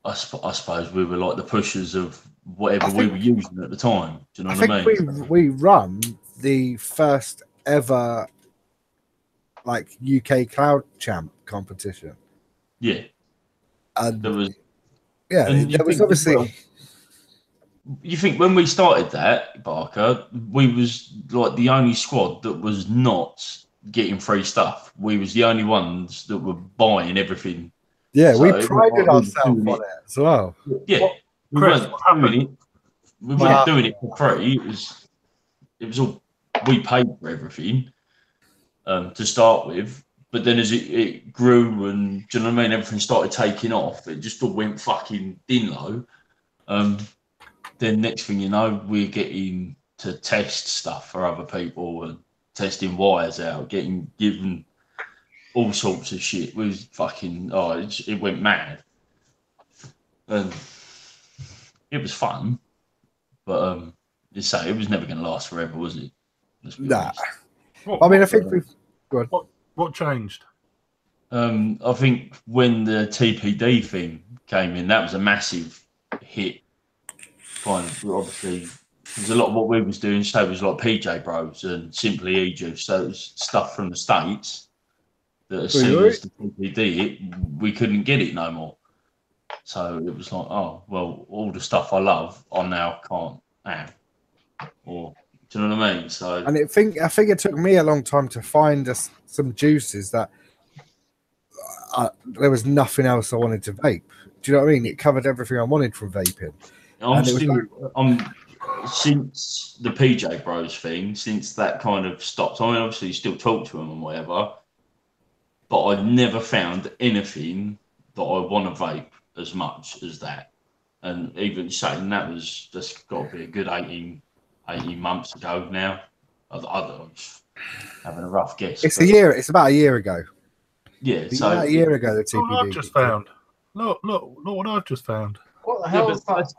I suppose we were like the pushers of whatever we were using at the time. Do you know what I mean? We run the first ever like UK Cloud Champ competition. Yeah. And there was obviously. You think when we started that, Barker, we was like the only squad that was not getting free stuff. We was the only ones that were buying everything. Yeah, so we prided ourselves on it as well. Yeah, we weren't doing it. We weren't doing it for free. It was all we paid for everything to start with. But then as it grew and do you know what I mean, everything started taking off. It just all went fucking din low. Then next thing you know, we're getting to test stuff for other people and testing wires out, given all sorts of shit. We was fucking it went mad, and it was fun. But you say it was never going to last forever, was it? Nah. I think we've. What changed? I think when the TPD thing came in, that was a massive hit. Obviously, there's a lot of what we was doing. So it was like PJ Bros and Simply E-Juice. So it was stuff from the States that as soon as the TPD hit, we couldn't get it no more. So it was like, oh well, all the stuff I love, I now can't have. Or do you know what I mean? So and I think it took me a long time to find some juices that there was nothing else I wanted to vape. Do you know what I mean? It covered everything I wanted from vaping. Since the PJ Bros thing, since that kind of stopped, I mean, obviously you still talk to them and whatever, but I've never found anything that I want to vape as much as that. And even saying that's got to be a good 18 months ago now. I was having a rough guess. It's about a year ago. Yeah, so about a year ago the TPD. What I've just found. Look what I've just found. What the hell is that?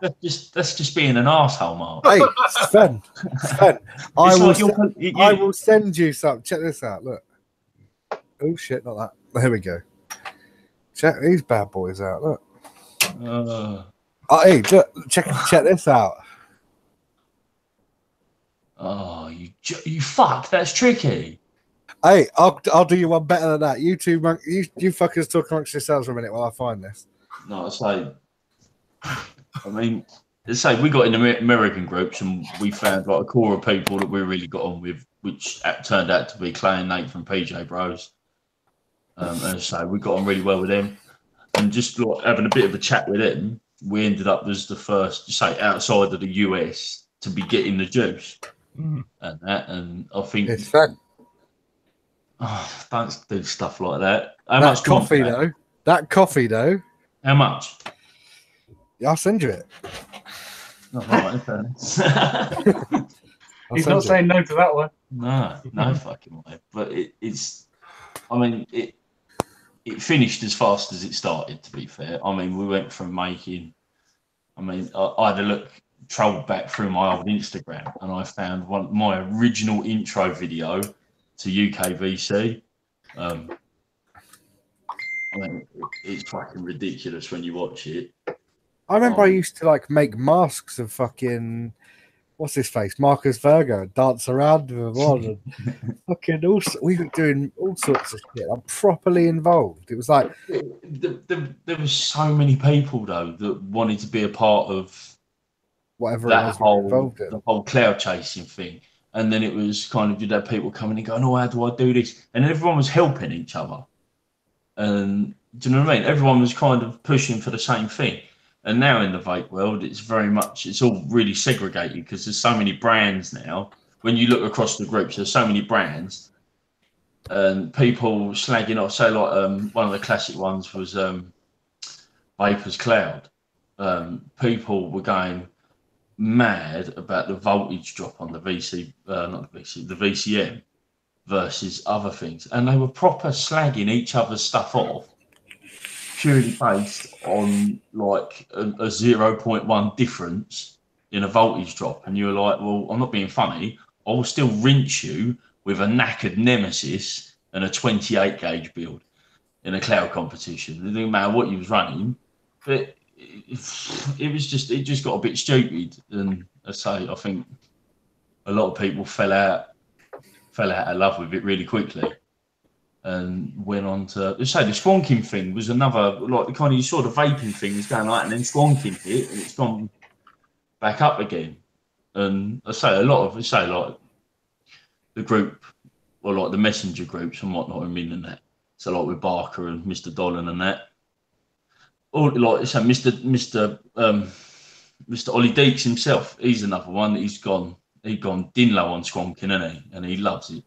That's just being an arsehole, Mark. Hey, Sven. I will send you some. Check this out. Look. Oh shit, not that. Here we go. Check these bad boys out. Look. Hey, look, check this out. Oh, you fuck! That's tricky. Hey, I'll do you one better than that. You two, you fuckers talk amongst yourselves for a minute while I find this. No, I mean, let's say we got in American groups and we found like a core of people that we really got on with, which turned out to be Clay and Nate from PJ Bros. And so we got on really well with them, and just like having a bit of a chat with them, we ended up as the first, say, outside of the US to be getting the juice and that. And I think it's fun. Oh, don't do stuff like that. That coffee though. How much? Yeah, I'll send you it. He's not saying no to that one. No fucking way. But it's. I mean, it finished as fast as it started. To be fair, I mean, we went from making. I mean, I had a trolled back through my old Instagram, and I found my original intro video to UKVC. I mean, it's fucking ridiculous when you watch it. I remember I used to make masks of fucking what's his face, Marcus Virgo, dance around with him on, and fucking we were doing all sorts of shit. I'm properly involved. It was like there was so many people though that wanted to be a part of whatever that the whole cloud chasing thing. And then it was kind of, you'd have people coming and going, oh, how do I do this? And everyone was helping each other. And do you know what I mean? Everyone was kind of pushing for the same thing. And now in the vape world, it's all really segregated because there's so many brands now, when you look across the groups, there's so many brands and people slagging off. So like one of the classic ones was Vapor's Cloud. People were going mad about the voltage drop on the the VCM versus other things, and they were proper slagging each other's stuff off purely based on like a 0.1 difference in a voltage drop. And you were like, well, I'm not being funny, I will still rinse you with a knackered Nemesis and a 28 gauge build in a cloud competition. It didn't matter what you was running, but it just got a bit stupid. And I say, I think a lot of people fell out of love with it really quickly and went on to, let's say, the squonking thing was another, like the kind of, you saw the vaping thing was going like, and then squonking hit and it's gone back up again. And I say like the group, or like the messenger groups and whatnot, and in that. So like with Barker and Mr. Dolan and that. Or like so Mr. Ollie Deeks himself, he's another one that he's gone Dinlow on squonking, isn't he? And he loves it.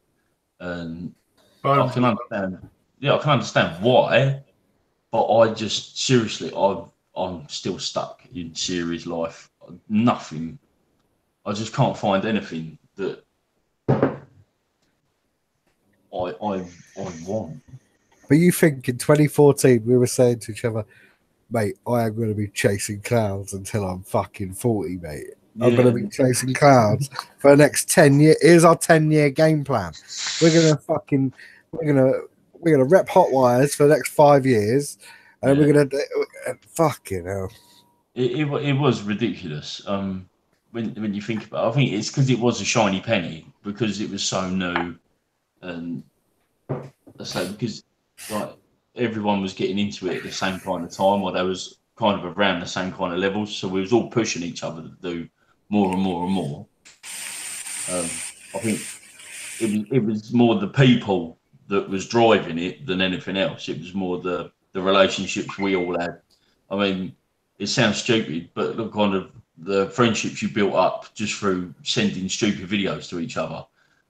And I can understand why, but I just seriously, I'm still stuck in series life. Nothing. I just can't find anything that I want. But you think in 2014 we were saying to each other, mate, I am going to be chasing clouds until I'm fucking 40, mate. I'm going to be chasing clouds for the next 10 years. Here's our 10-year game plan. We're gonna rep hot wires for the next 5 years, and we're gonna fucking hell. It was ridiculous. When you think about it, I think it's because it was a shiny penny, because it was so new, and so because like everyone was getting into it at the same kind of time, or there was kind of around the same kind of levels, so we was all pushing each other to do more and more and more. I think it was more the people that was driving it than anything else. It was more the relationships we all had. I mean, it sounds stupid, but the kind of the friendships you built up just through sending stupid videos to each other,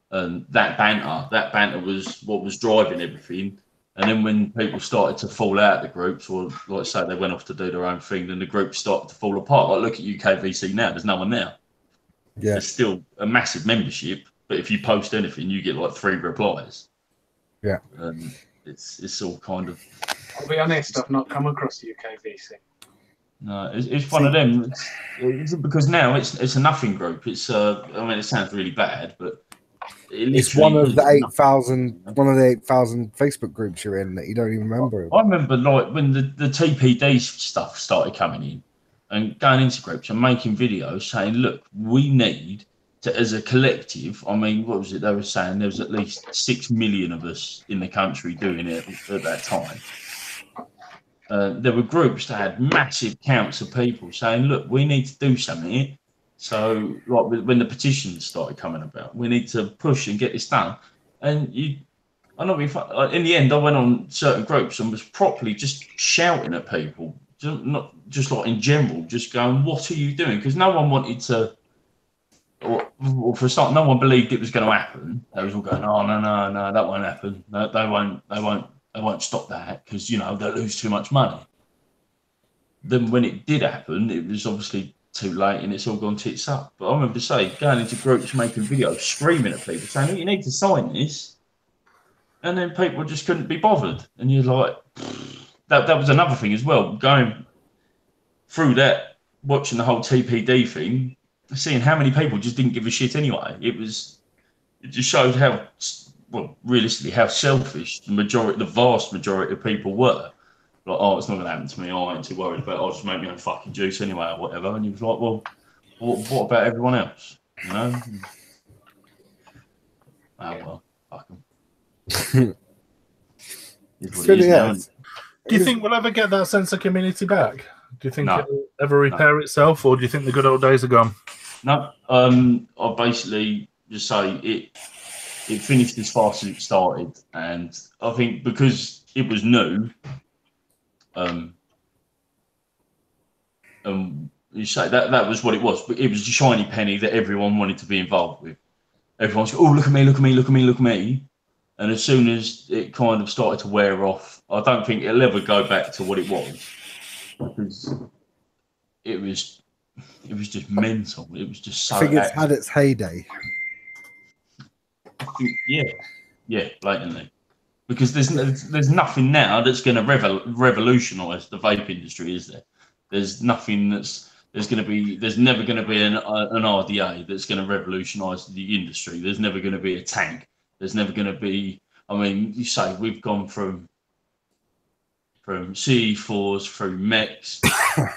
and that banter was what was driving everything. And then when people started to fall out of the groups, or like I say, they went off to do their own thing, then the group started to fall apart. Like look at UKVC now, there's no one there. Yeah, there's still a massive membership, but if you post anything, you get like 3 replies. Yeah, it's all kind of. I'll be honest, I've not come across UKVC. No, it's one of them. It's because now it's a nothing group. It's I mean, it sounds really bad, but it's one of the 8,000 Facebook groups you're in that you don't even remember. I remember like when the TPD stuff started coming in and going into groups and making videos saying, look, we need to, as a collective, I mean, what was it they were saying? There was at least 6 million of us in the country doing it at that time. There were groups that had massive counts of people saying, look, we need to do something. So, like when the petitions started coming about, we need to push and get this done. And in the end, I went on certain groups and was properly just shouting at people, not just like in general, just going, what are you doing? Because no one wanted to, or for a start, no one believed it was going to happen. They was all going, oh, no, that won't happen. No, they won't stop that because, you know, they'll lose too much money. Then when it did happen, it was obviously too late and it's all gone tits up. But I remember going into groups, making videos, screaming at people, saying, oh, you need to sign this. And then people just couldn't be bothered. And you're like, that was another thing as well. Going through that, watching the whole TPD thing, seeing how many people just didn't give a shit anyway. It just showed how, well, realistically, how selfish the vast majority of people were. Like, oh, it's not going to happen to me. Oh, I ain't too worried about it. I'll just make my own fucking juice anyway or whatever. And you was like, well, what about everyone else? You know? Oh, well, fuck them. Do you think we'll ever get that sense of community back? Do you think it'll ever repair itself, or do you think the good old days are gone? No. I basically just say it finished as fast as it started. And I think because it was new, you say that was what it was, but it was a shiny penny that everyone wanted to be involved with, everyone's oh, look at me, look at me, look at me, look at me. And as soon as it kind of started to wear off, I don't think it'll ever go back to what it was, because it was just mental. It was just so. I think it's had its heyday. Yeah, blatantly. Because there's nothing now that's going to revolutionise the vape industry, is there? There's nothing there's never going to be an RDA that's going to revolutionise the industry. There's never going to be a tank. There's never going to be. I mean, you say we've gone from CE4s through mechs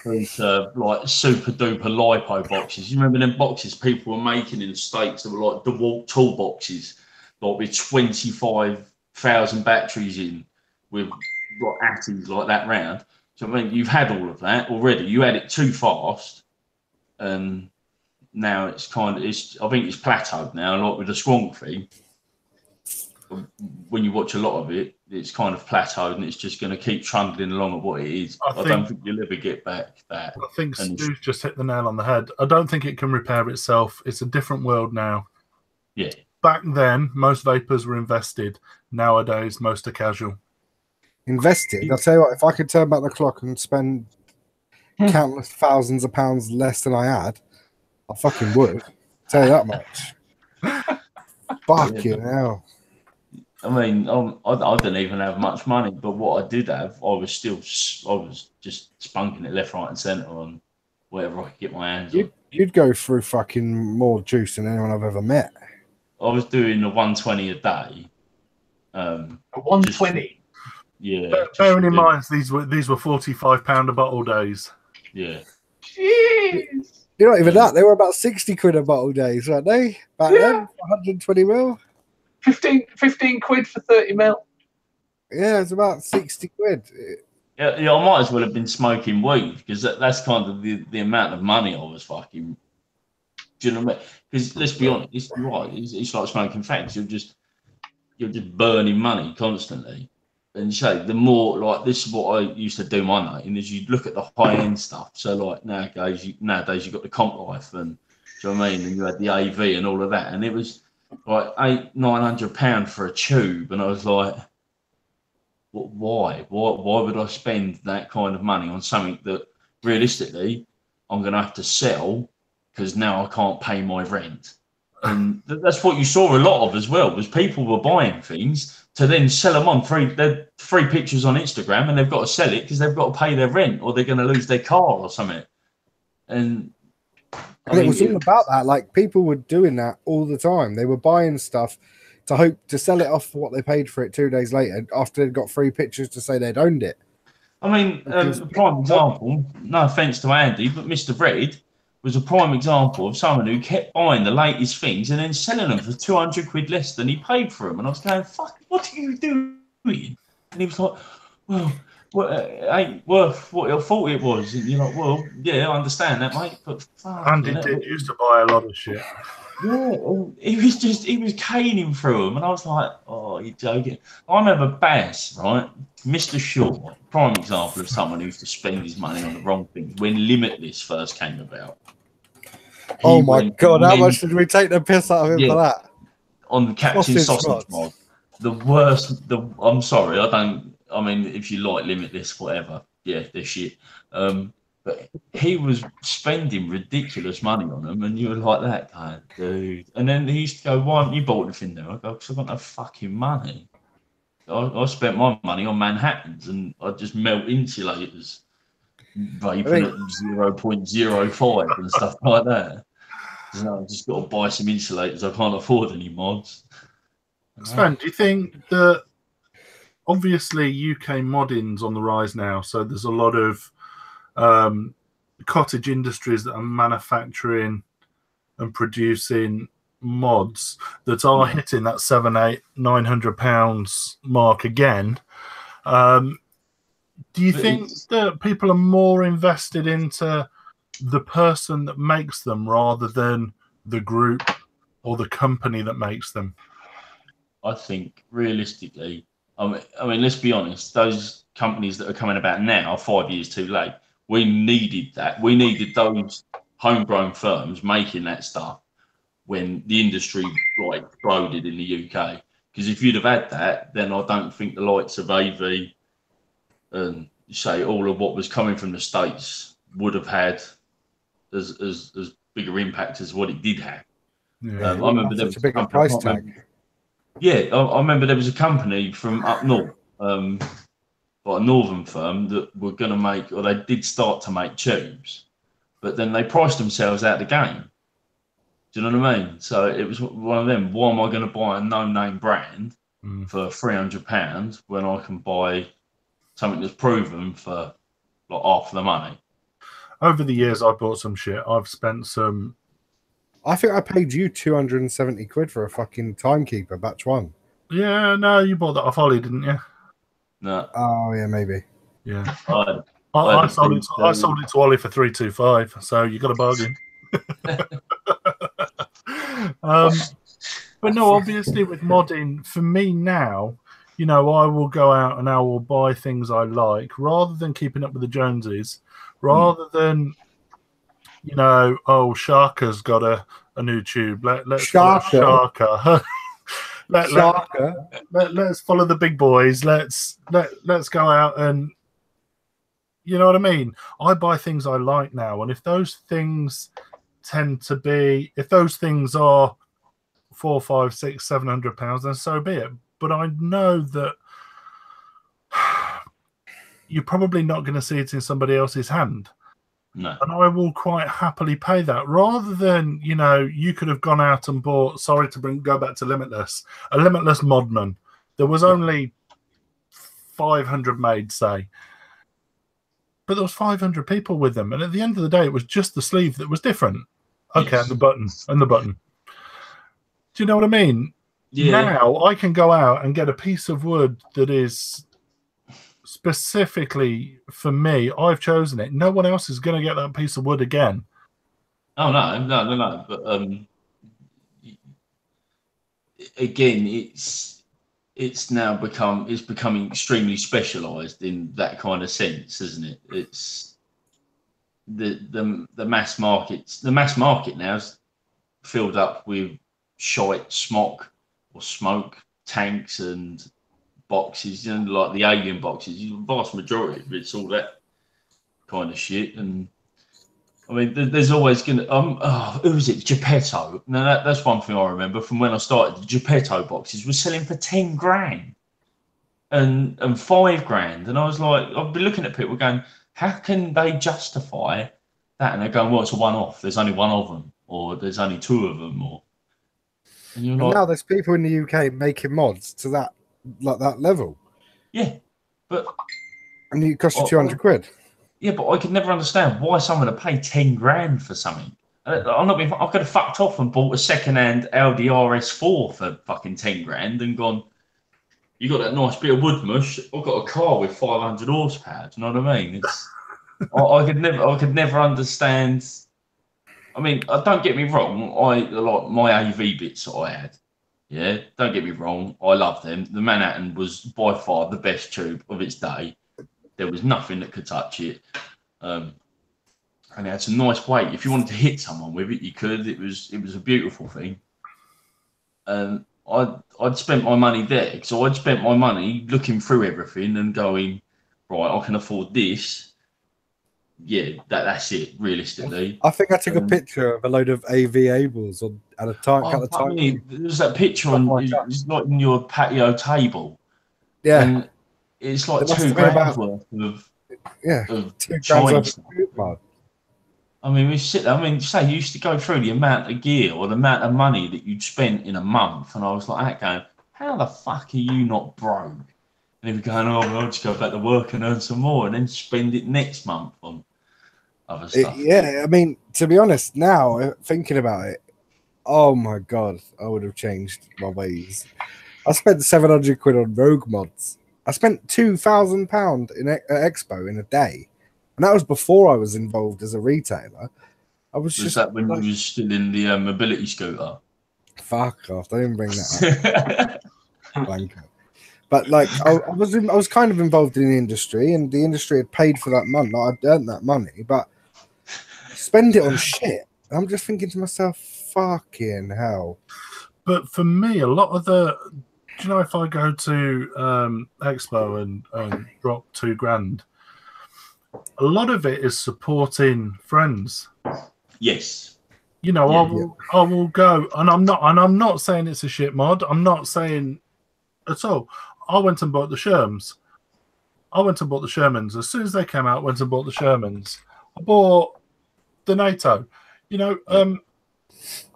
through to like super duper lipo boxes. You remember them boxes people were making in the States that were like DeWalt toolboxes, like with 25,000 batteries in, with like atties like that round. So I mean, you've had all of that already. You had it too fast, and now it's kind of I think it's plateaued now. Like with the Squonk thing, when you watch a lot of it, it's kind of plateaued, and it's just going to keep trundling along at what it is. I don't think you'll ever get back that. I think Stu's just hit the nail on the head. I don't think it can repair itself. It's a different world now. Yeah. Back then, most vapors were invested. Nowadays, most are casual. Invested? I'll tell you what, if I could turn back the clock and spend countless thousands of pounds less than I had, I fucking would. I'll tell you that much. Fucking hell. I mean, I didn't even have much money, but what I did have, I was just spunking it left, right, and centre on whatever I could get my hands on. You'd go through fucking more juice than anyone I've ever met. I was doing the 120 a day. 120. Yeah. Bearing in mind these were £45 a bottle days. Yeah. Jeez. You're not even that. They were about 60 quid a bottle days, weren't they? Back then, 120 mil. 15 quid for 30 mil. Yeah, it's about 60 quid. Yeah, I might as well have been smoking weed, because that's kind of the amount of money I was fucking. Do you know what I mean? Because let's be honest, it's like smoking fags. You're just burning money constantly. And say the more, like, this is what I used to do my night, is you look at the high end stuff. So like nowadays you've got the Comp Life, and do you know what I mean? And you had the AV and all of that, and it was like £800-900 for a tube, and I was like, why would I spend that kind of money on something that realistically I'm going to have to sell, because now I can't pay my rent? And that's what you saw a lot of as well, was people were buying things to then sell them on free pictures on Instagram, and they've got to sell it because they've got to pay their rent, or they're going to lose their car or something. And it was all about that. Like, people were doing that all the time. They were buying stuff to hope to sell it off for what they paid for it 2 days later, after they'd got free pictures to say they'd owned it. I mean, a prime example, no offence to Andy, but Mr. Red was a prime example of someone who kept buying the latest things and then selling them for 200 quid less than he paid for them. And I was going, fuck, what are you doing? And he was like, well, it ain't worth what I thought it was. And you're like, well, yeah, I understand that, mate. But fuck, Andy did used to buy a lot of shit. Yeah, he was caning through them, and I was like, oh, you're joking. I remember Baz, right? Mr. Shaw, prime example of someone who used to spend his money on the wrong things when Limitless first came about. Oh my God, how much did we take the piss out of him for that? On the Captain Sausage mod. The worst, I'm sorry, I mean, if you like Limitless, whatever, yeah, they're shit. But he was spending ridiculous money on them, and you were like that guy, dude. And then he used to go, why haven't you bought anything there? I go, because I've got no fucking money. I spent my money on Manhattans, and I just melt insulators, vaping at 0.05 and stuff like that. So I've just got to buy some insulators. I can't afford any mods. Sven, do you think that obviously UK modding's on the rise now, so there's a lot of cottage industries that are manufacturing and producing mods that are hitting that £700-900 mark again. Do you think that people are more invested into the person that makes them rather than the group or the company that makes them? I think realistically, I mean, let's be honest, those companies that are coming about now are 5 years too late. We needed that. We needed those homegrown firms making that stuff when the industry like exploded in the UK. Because if you'd have had that, then I don't think the likes of AV and say all of what was coming from the States would have had as bigger impact as what it did have. Yeah. I remember there was a bigger price tag. I remember there was a company from up north, like a northern firm that were going to make, or they did start to make tubes, but then they priced themselves out of the game. Do you know what I mean? So it was one of them. Why am I going to buy a no-name brand for £300 when I can buy something that's proven for like half the money? Over the years, I've bought some shit. I've spent some. I think I paid you 270 quid for a fucking timekeeper batch 1. Yeah, no, you bought that off Ollie, didn't you? No. Oh yeah, maybe. Yeah. I sold it to Ollie for 325. So you got a bargain. But no, obviously with modding, for me now, you know, I will go out and I will buy things I like rather than keeping up with the Joneses, rather than, you know, oh, Sharka's got a new tube. Let's follow Sharka. Let's follow the big boys. Let's go out and, you know what I mean? I buy things I like now, and if those things tend to be, if those things are £400, £500, £600, £700, then so be it. But I know that you're probably not going to see it in somebody else's hand. No. And I will quite happily pay that, rather than, you know, you could have gone out and bought, sorry to go back to Limitless, a Limitless Modman. There was only 500 made, say. But there was 500 people with them. And at the end of the day, it was just the sleeve that was different. Okay, Yes. and the button. Do you know what I mean? Yeah. Now I can go out and get a piece of wood that is specifically for me. I've chosen it. No one else is going to get that piece of wood again. Oh no. But again, it's now becoming extremely specialised in that kind of sense, isn't it? It's the mass markets. The mass market now is filled up with shite, smoke tanks and boxes, you know, like the alien boxes. The vast majority of it's all that kind of shit. And I mean, there's always gonna who was it? Geppetto. Now that's one thing I remember from when I started. The Geppetto boxes were selling for 10 grand and 5 grand, and I was like, I've been looking at people going, how can they justify that? And they're going, well, it's a one-off. There's only one of them, or there's only 2 of them, or. And like, now there's people in the UK making mods to that level. Yeah, but and it cost you 200 quid. Yeah, but I could never understand why someone would pay 10 grand for something. I'm not being. I could have fucked off and bought a second-hand Audi RS4 for fucking 10 grand and gone. You got that nice bit of wood mush. I've got a car with 500 horsepower. Do you know what I mean? It's. I could never understand. I mean, don't get me wrong. I like my AV bits that I had. Yeah, don't get me wrong. I love them. The Manhattan was by far the best tube of its day. There was nothing that could touch it. And it had some nice weight. If you wanted to hit someone with it, you could. It was a beautiful thing. And I'd spent my money there. So I'd spent my money looking through everything and going, right, I can afford this. Yeah, that's it, realistically. I think I took a picture of a load of AV Ables at a time. There's that picture it's like in your patio table. Yeah. And it's like £2 grand worth of Chinese. I mean, we sit there. I mean, say you used to go through the amount of gear or the amount of money that you'd spent in a month, and I was like, going, how the fuck are you not broke? And he was going, oh, well, I'll just go back to work and earn some more and then spend it next month on other stuff. Yeah, I mean, to be honest, now, thinking about it, oh my God, I would have changed my ways. I spent 700 quid on Rogue mods. I spent £2,000 in Expo in a day. And that was before I was involved as a retailer. Was that when you was still in the mobility scooter? Fuck off, don't even bring that up. Blanco. But like, I was kind of involved in the industry, and the industry had paid for that money. I'd earned that money, but spend it on shit. I'm just thinking to myself, Fucking hell. But for me, a lot of the, do you know, if I go to expo and drop $2,000, a lot of it is supporting friends. Yes. You know, Yeah. I will go, and I'm not saying it's a shit mod. I'm not saying at all. I went and bought the Sherms. I went and bought the Shermans as soon as they came out. Went and bought the Shermans. I bought the NATO. You know,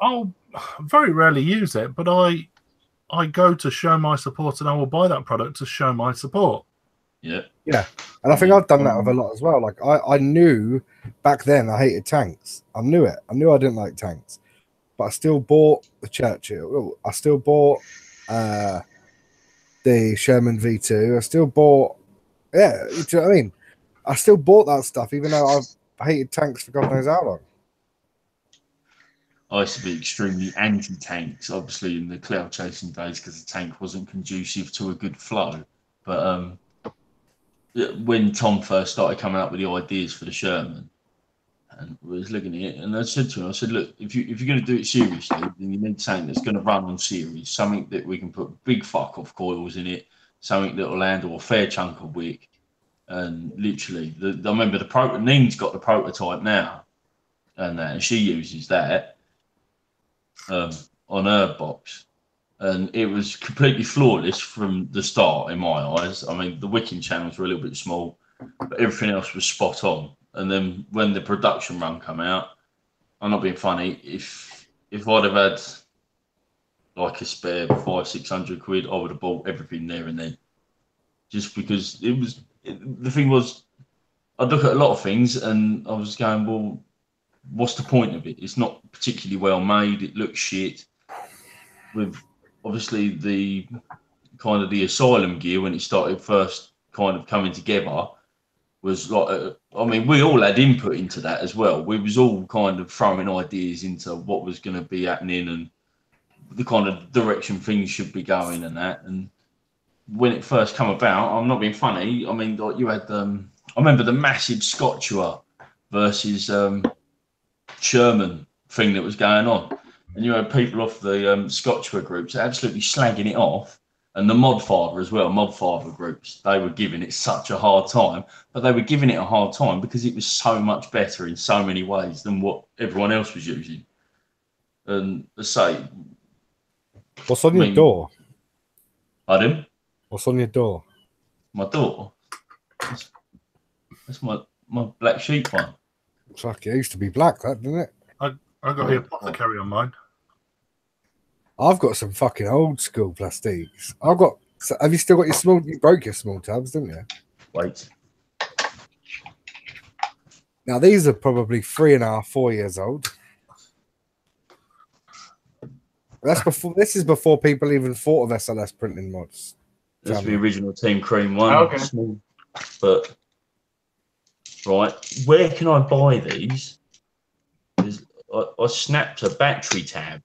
I'll very rarely use it, but I go to show my support, and I will buy that product to show my support. Yeah. Yeah. And I think I've done that with a lot as well. Like I knew back then I hated tanks. I knew it. I knew I didn't like tanks. But I still bought the Churchill. I still bought the Sherman V2. I still bought do you know what I mean? I still bought that stuff even though I hated tanks for God knows how long. I used to be extremely anti-tanks, obviously in the cloud chasing days, because the tank wasn't conducive to a good flow. But when Tom first started coming up with the ideas for the Sherman, and was looking at it, and I said to him, I said, look, if you're going to do it seriously, then you need something that's going to run on series, something that we can put big fuck off coils in it, something that will handle a fair chunk of wick. And literally, I remember Neen's got the prototype now, and she uses that on her box, and it was completely flawless from the start in my eyes. I mean, the wicking channels were a little bit small, but everything else was spot on. And then when the production run come out, I'm not being funny, if I'd have had like a spare 500-600 quid, I would have bought everything there and then, just because the thing was, I'd look at a lot of things and I was going, well, what's the point of it? It's not particularly well made. It looks shit. With obviously the kind of the Asylum gear when it started first kind of coming together was like, I mean, we all had input into that as well. We was all kind of throwing ideas into what was going to be happening and the kind of direction things should be going and that. And when it first come about, I'm not being funny. I mean, like you had, I remember the massive Scottua versus Sherman thing that was going on, and you had people off the Scottua groups absolutely slagging it off, and the Modfather as well, Modfather groups, they were giving it such a hard time, but they were giving it a hard time because it was so much better in so many ways than what everyone else was using. And I say, what's on your door? Pardon? What's on your door? My door? That's my black sheep one. Fuck, it used to be black, that didn't it? I got the apothecary on mine. I've got some fucking old school plastiques. Have you still got your small? You broke your small tabs, didn't you? Wait. Now these are probably 3.5, 4 years old. That's before. This is before people even thought of SLS printing mods. That's the original Team Cream one. Okay. Small, but right, where can I buy these? I snapped a battery tab.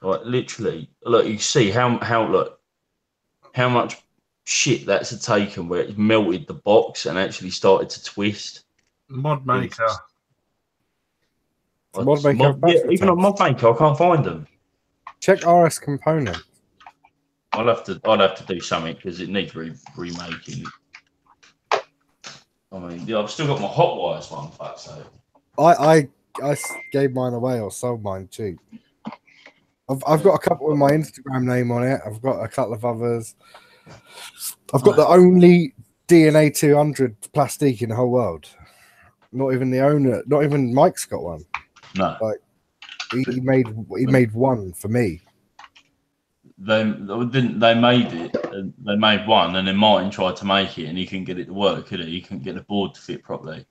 Like literally, look, you see how much shit that's taken where it's melted the box and actually started to twist. Mod Maker. Even on Mod Maker, I can't find them. Check RS Component. I'll have to do something because it needs remaking. I mean, yeah, I've still got my Hot Wires one, fuck so. I gave mine away or sold mine cheap. I've got a couple with my Instagram name on it. I've got a couple of others. I've got the only DNA 200 plastique in the whole world. Not even the owner. Not even Mike's got one. No. Like he made one for me. They made it. They made one, and then Martin tried to make it, and he couldn't get it to work, could he? He couldn't get the board to fit properly.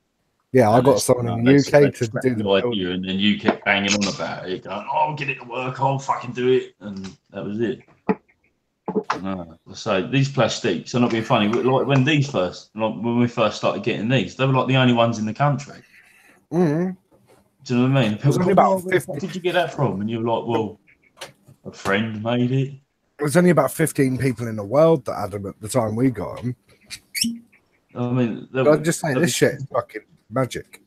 Yeah, I got someone in the UK to do the idea, and then you kept banging on about it, going, "Oh, I'll get it to work. I'll fucking do it," and that was it. No, so these plastiques are not being funny. Like when we first started getting these, they were like the only ones in the country. Mm-hmm. Do you know what I mean? It was only about 50. Where did you get that from? And you're like, well, a friend made it. It was only about 15 people in the world that had them at the time we got them. I mean, I'm just saying, this shit is fucking magic.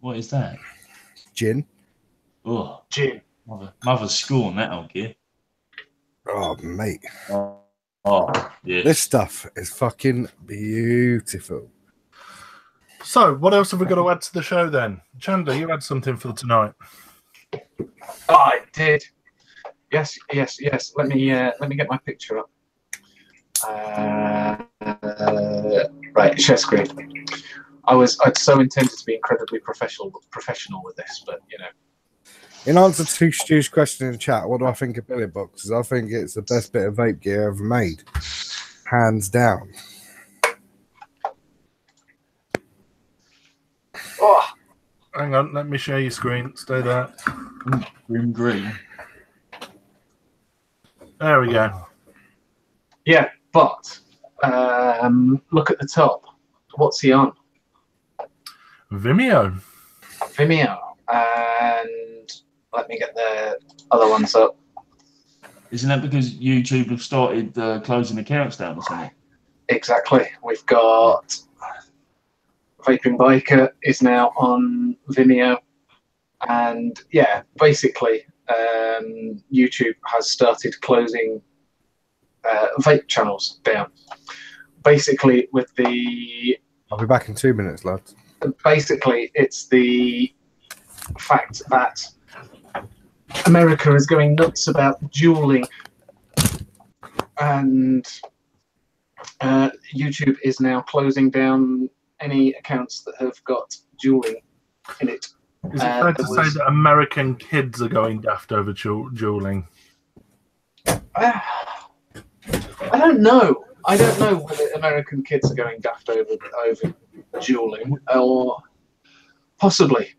What is that? Gin. Oh, Gin. mother's scorn that old gear. Oh, mate. Oh, yeah. This stuff is fucking beautiful. So, what else have we got to add to the show then? Chandler, you had something for tonight. Oh, I did. Yes. Let me get my picture up. Right, share screen. I'd so intended to be incredibly professional with this, but you know. In answer to Stu's question in the chat, what do I think of billet boxes? I think it's the best bit of vape gear ever made, hands down. Oh, Hang on, let me share your screen. Stay there. Green. There we go. yeah, but look at the top. What's he on? Vimeo. Vimeo. And let me get the other ones up. Isn't that because YouTube have started closing accounts down or something? Exactly. We've got Vaping Biker is now on Vimeo. And yeah, basically, YouTube has started closing vape channels down. Basically, with the... I'll be back in 2 minutes, lads. Basically, it's the fact that America is going nuts about dueling, and YouTube is now closing down any accounts that have got dueling in it. Is it fair to say that American kids are going daft over dueling? I don't know. I don't know whether American kids are going daft over dueling, or possibly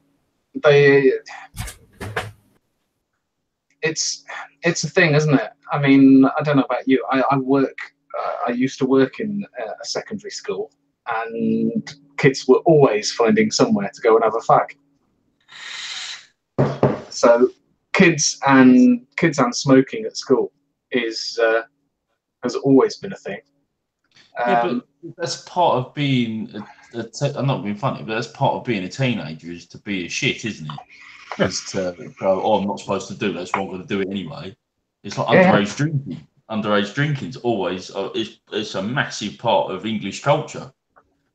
they. It's a thing, isn't it? I mean, I don't know about you. I work. I used to work in a secondary school, and kids were always finding somewhere to go and have a fag. So, kids and smoking at school has always been a thing. Yeah, but that's part of being I'm not being funny, but that's part of being a teenager, is to be a shit, isn't it? Is to go, oh, I'm not supposed to do that, so I'm going to do it anyway. It's like underage drinking. Underage drinking's always it's a massive part of English culture.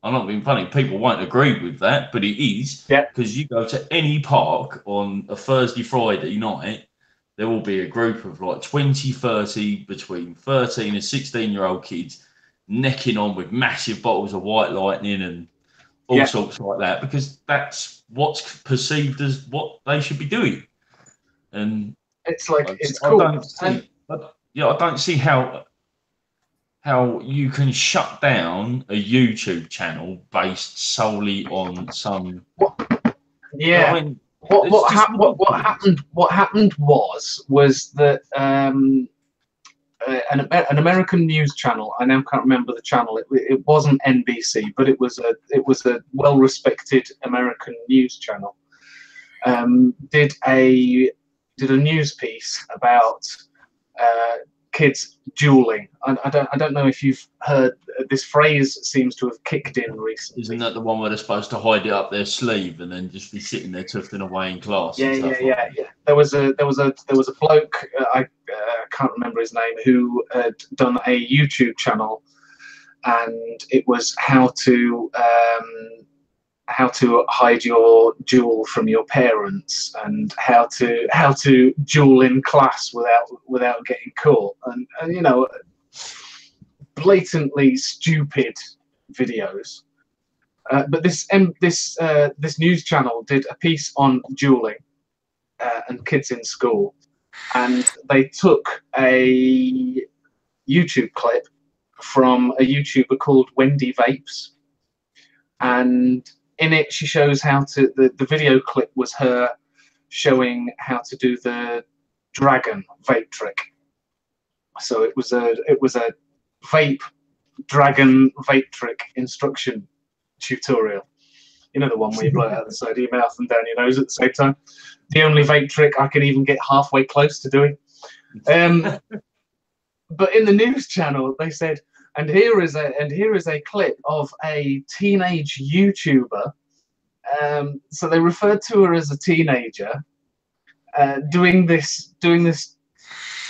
I'm not being funny. People won't agree with that, but it is. Yeah. Because you go to any park on a Thursday, Friday night, there will be a group of like 20, 30, between 13 and 16-year-old kids necking on with massive bottles of White Lightning and all sorts like that, because that's what's perceived as what they should be doing. And it's like it's cool. I don't see how you can shut down a YouTube channel based solely on some. Yeah. I mean, what happened was that an American news channel, I now can't remember the channel. It wasn't NBC, but it was a well-respected American news channel. Did a news piece about kids dueling. I don't know if you've heard this phrase. Seems to have kicked in recently. Isn't that the one where they're supposed to hide it up their sleeve and then just be sitting there tufting away in class? Yeah. There was a bloke, I can't remember his name, who had done a YouTube channel, and it was how to hide your jewel from your parents, and how to jewel in class without getting caught, and you know, blatantly stupid videos. But this news channel did a piece on dueling and kids in school, and they took a YouTube clip from a YouTuber called Wendy Vapes, and in it she shows how to. The video clip was her showing how to do the dragon vape trick. So it was a vape dragon vape trick instruction tutorial. You know, the one where you blow it out the side of your mouth and down your nose at the same time. The only vape trick I can even get halfway close to doing. But in the news channel, they said, and here is a clip of a teenage YouTuber. So they referred to her as a teenager, doing this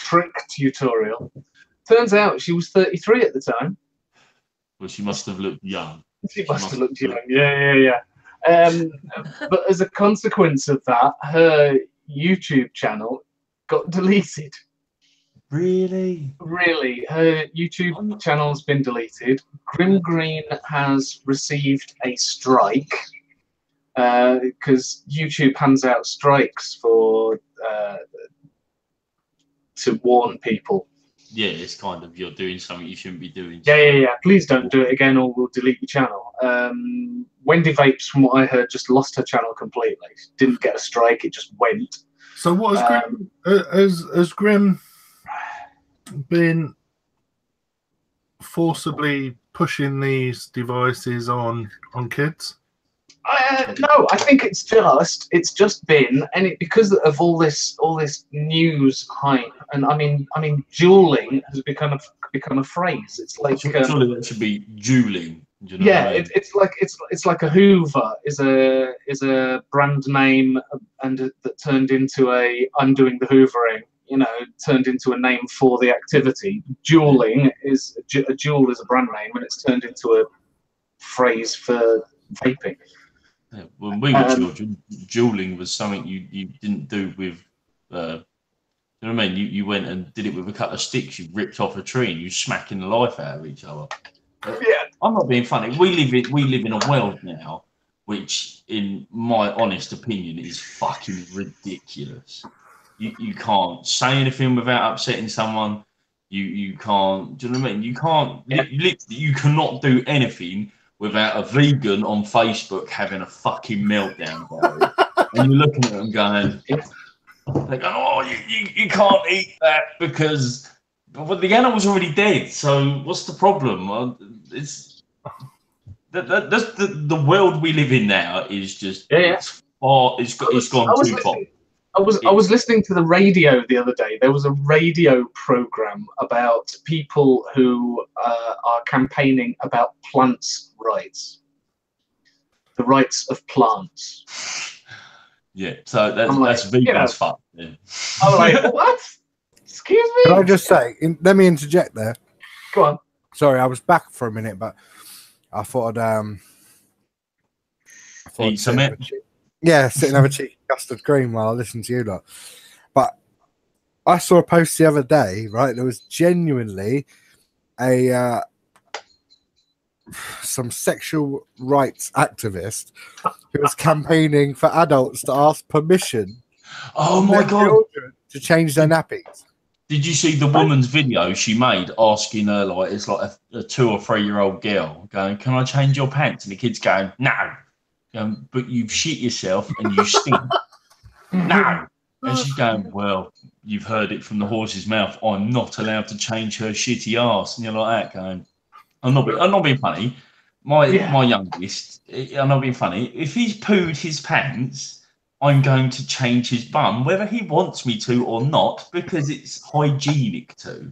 trick tutorial. Turns out she was 33 at the time. Well, she must have looked young. She must have looked young. Yeah. But as a consequence of that, her YouTube channel got deleted. Really? Really, her YouTube channel's been deleted. Grim Green has received a strike because YouTube hands out strikes for to warn people. Yeah, it's kind of you're doing something you shouldn't be doing. Yeah. Please don't do it again, or we'll delete your channel. Wendy Vapes, from what I heard, just lost her channel completely. Didn't get a strike; it just went. So, what has Grim been forcibly pushing these devices on kids? No, I think it's just been, and it because of all this news hype, and I mean, dueling has become a phrase. It's like surely that should be dueling. Do you know yeah, what I mean? it's like a Hoover is a brand name, and that turned into a I'm doing the Hoovering. You know, turned into a name for the activity. Dueling is a duel is a brand name, and it's turned into a phrase for vaping. Yeah, when we were children, dueling was something you didn't do with. You know what I mean? You went and did it with a couple of sticks you ripped off a tree and you smacking the life out of each other. Yeah, I'm not being funny. We live in a world now, which, in my honest opinion, is fucking ridiculous. You can't say anything without upsetting someone. You can't. Do you know what I mean? You can't. You cannot do anything without a vegan on Facebook having a fucking meltdown about it. And you're looking at them going, they go, oh, you can't eat that because the animal's already dead. So what's the problem? It's the world we live in now is just it's gone too far. I was listening to the radio the other day. There was a radio program about people who are campaigning about plants' rights, the rights of plants. Yeah, so that's vegan's fuck. Yeah. I'm like, what? Excuse me? Can I just say, let me interject there. Go on. Sorry, I was back for a minute, but I thought Eat some it. Yeah, sit and have a cheeky custard cream while I listen to you lot. But I saw a post the other day, right? There was genuinely some sexual rights activist who was campaigning for adults to ask permission. Oh my god! To change their nappies. Did you see the woman's video she made asking her, like, it's like a 2 or 3 year old girl going, "Can I change your pants?" And the kid's going, "No." But you've shit yourself and you stink. No. And she's going, "Well, you've heard it from the horse's mouth. I'm not allowed to change her shitty ass." And you're like that, going, I'm not being funny. My youngest, I'm not being funny. If he's pooed his pants, I'm going to change his bum, whether he wants me to or not, because it's hygienic to.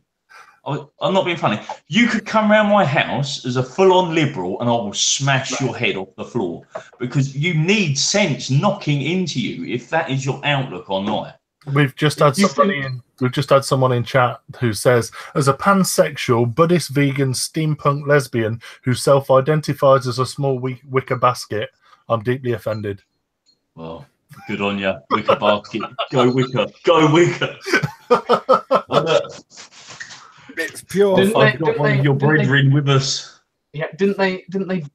I'm not being funny. You could come around my house as a full-on liberal and I will smash your head off the floor, because you need sense knocking into you if that is your outlook on life. We've just had someone in chat who says, as a pansexual, Buddhist, vegan, steampunk lesbian who self-identifies as a small wicker basket, I'm deeply offended. Well, good on you, wicker basket. Go wicker. Go wicker. It's pure. I've got one of your brethren with us. Yeah, didn't they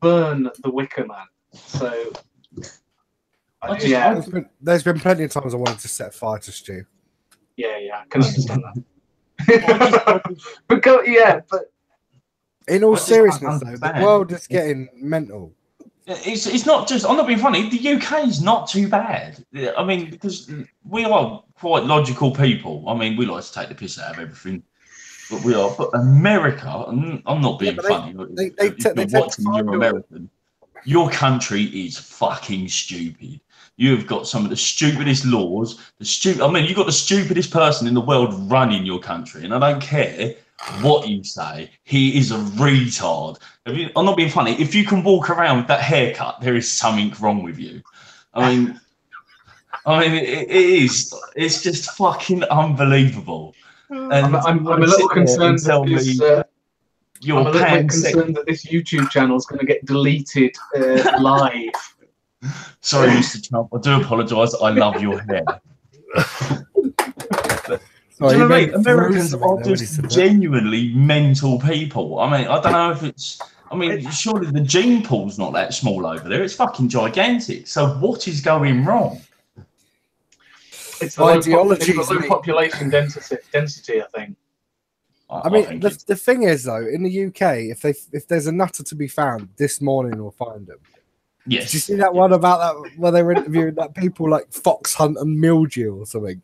burn the Wicker Man? So there's been plenty of times I wanted to set fire to Stu. Yeah, I can understand that. but in all seriousness, though, the world is getting mental. It's not just. I'm not being funny. The UK is not too bad. I mean, because we are quite logical people. I mean, we like to take the piss out of everything. But we are. But America, I'm not being funny. If you're watching, you're American. Your country is fucking stupid. You have got some of the stupidest laws. I mean, you've got the stupidest person in the world running your country, and I don't care what you say. He is a retard. I'm not being funny. If you can walk around with that haircut, there is something wrong with you. I mean, I mean, it is. It's just fucking unbelievable. And I'm a little concerned that this. Your I'm a little bit concerned that this YouTube channel is going to get deleted live. Sorry, Mr. Trump. I do apologise. I love your hair. Do you know what I mean? Americans are just genuinely mental people. I mean, I don't know if it's. I mean, surely the gene pool's not that small over there. It's fucking gigantic. So what is going wrong? It's the low population density, I think. I mean, the thing is though, in the UK, if there's a nutter to be found this morning, we'll find them. Yes. Did you see that one about that where they were interviewing that people like fox hunt and mildew or something,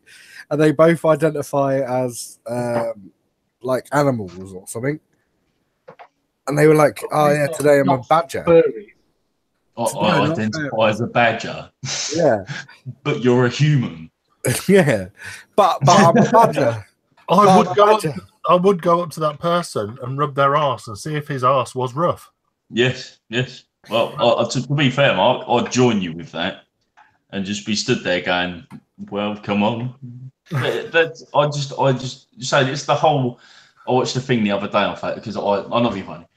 and they both identify as like animals or something, and they were like, "Oh yeah, today I'm a badger." I identify as a badger. Yeah, but you're a human. Yeah, but I'm a badger. I would go up to that person and rub their arse and see if his arse was rough. Yes. Well, to be fair, Mark, I'd join you with that and just be stood there going, "Well, come on." I just say it's the whole. I watched a thing the other day on fact because I'm not being funny.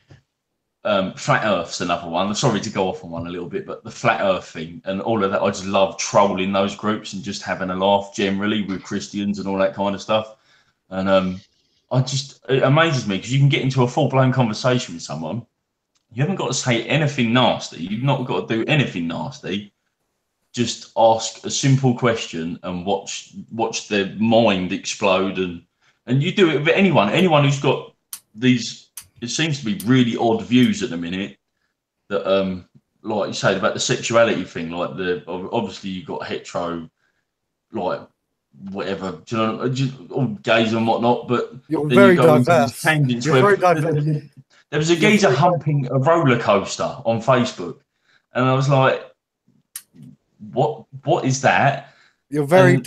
Flat Earth's another one. I'm sorry to go off on one a little bit, but the Flat Earth thing and all of that, I just love trolling those groups and just having a laugh generally with Christians and all that kind of stuff. And it amazes me because you can get into a full-blown conversation with someone. You haven't got to say anything nasty. You've not got to do anything nasty. Just ask a simple question and watch their mind explode. And you do it with anyone who's got these. It seems to be really odd views at the minute. That like you said about the sexuality thing, like obviously you've got hetero, like whatever, do you know, all gays and whatnot. But you're very diverse. There was a geezer humping a roller coaster on Facebook, and I was like, "What is that?" You're very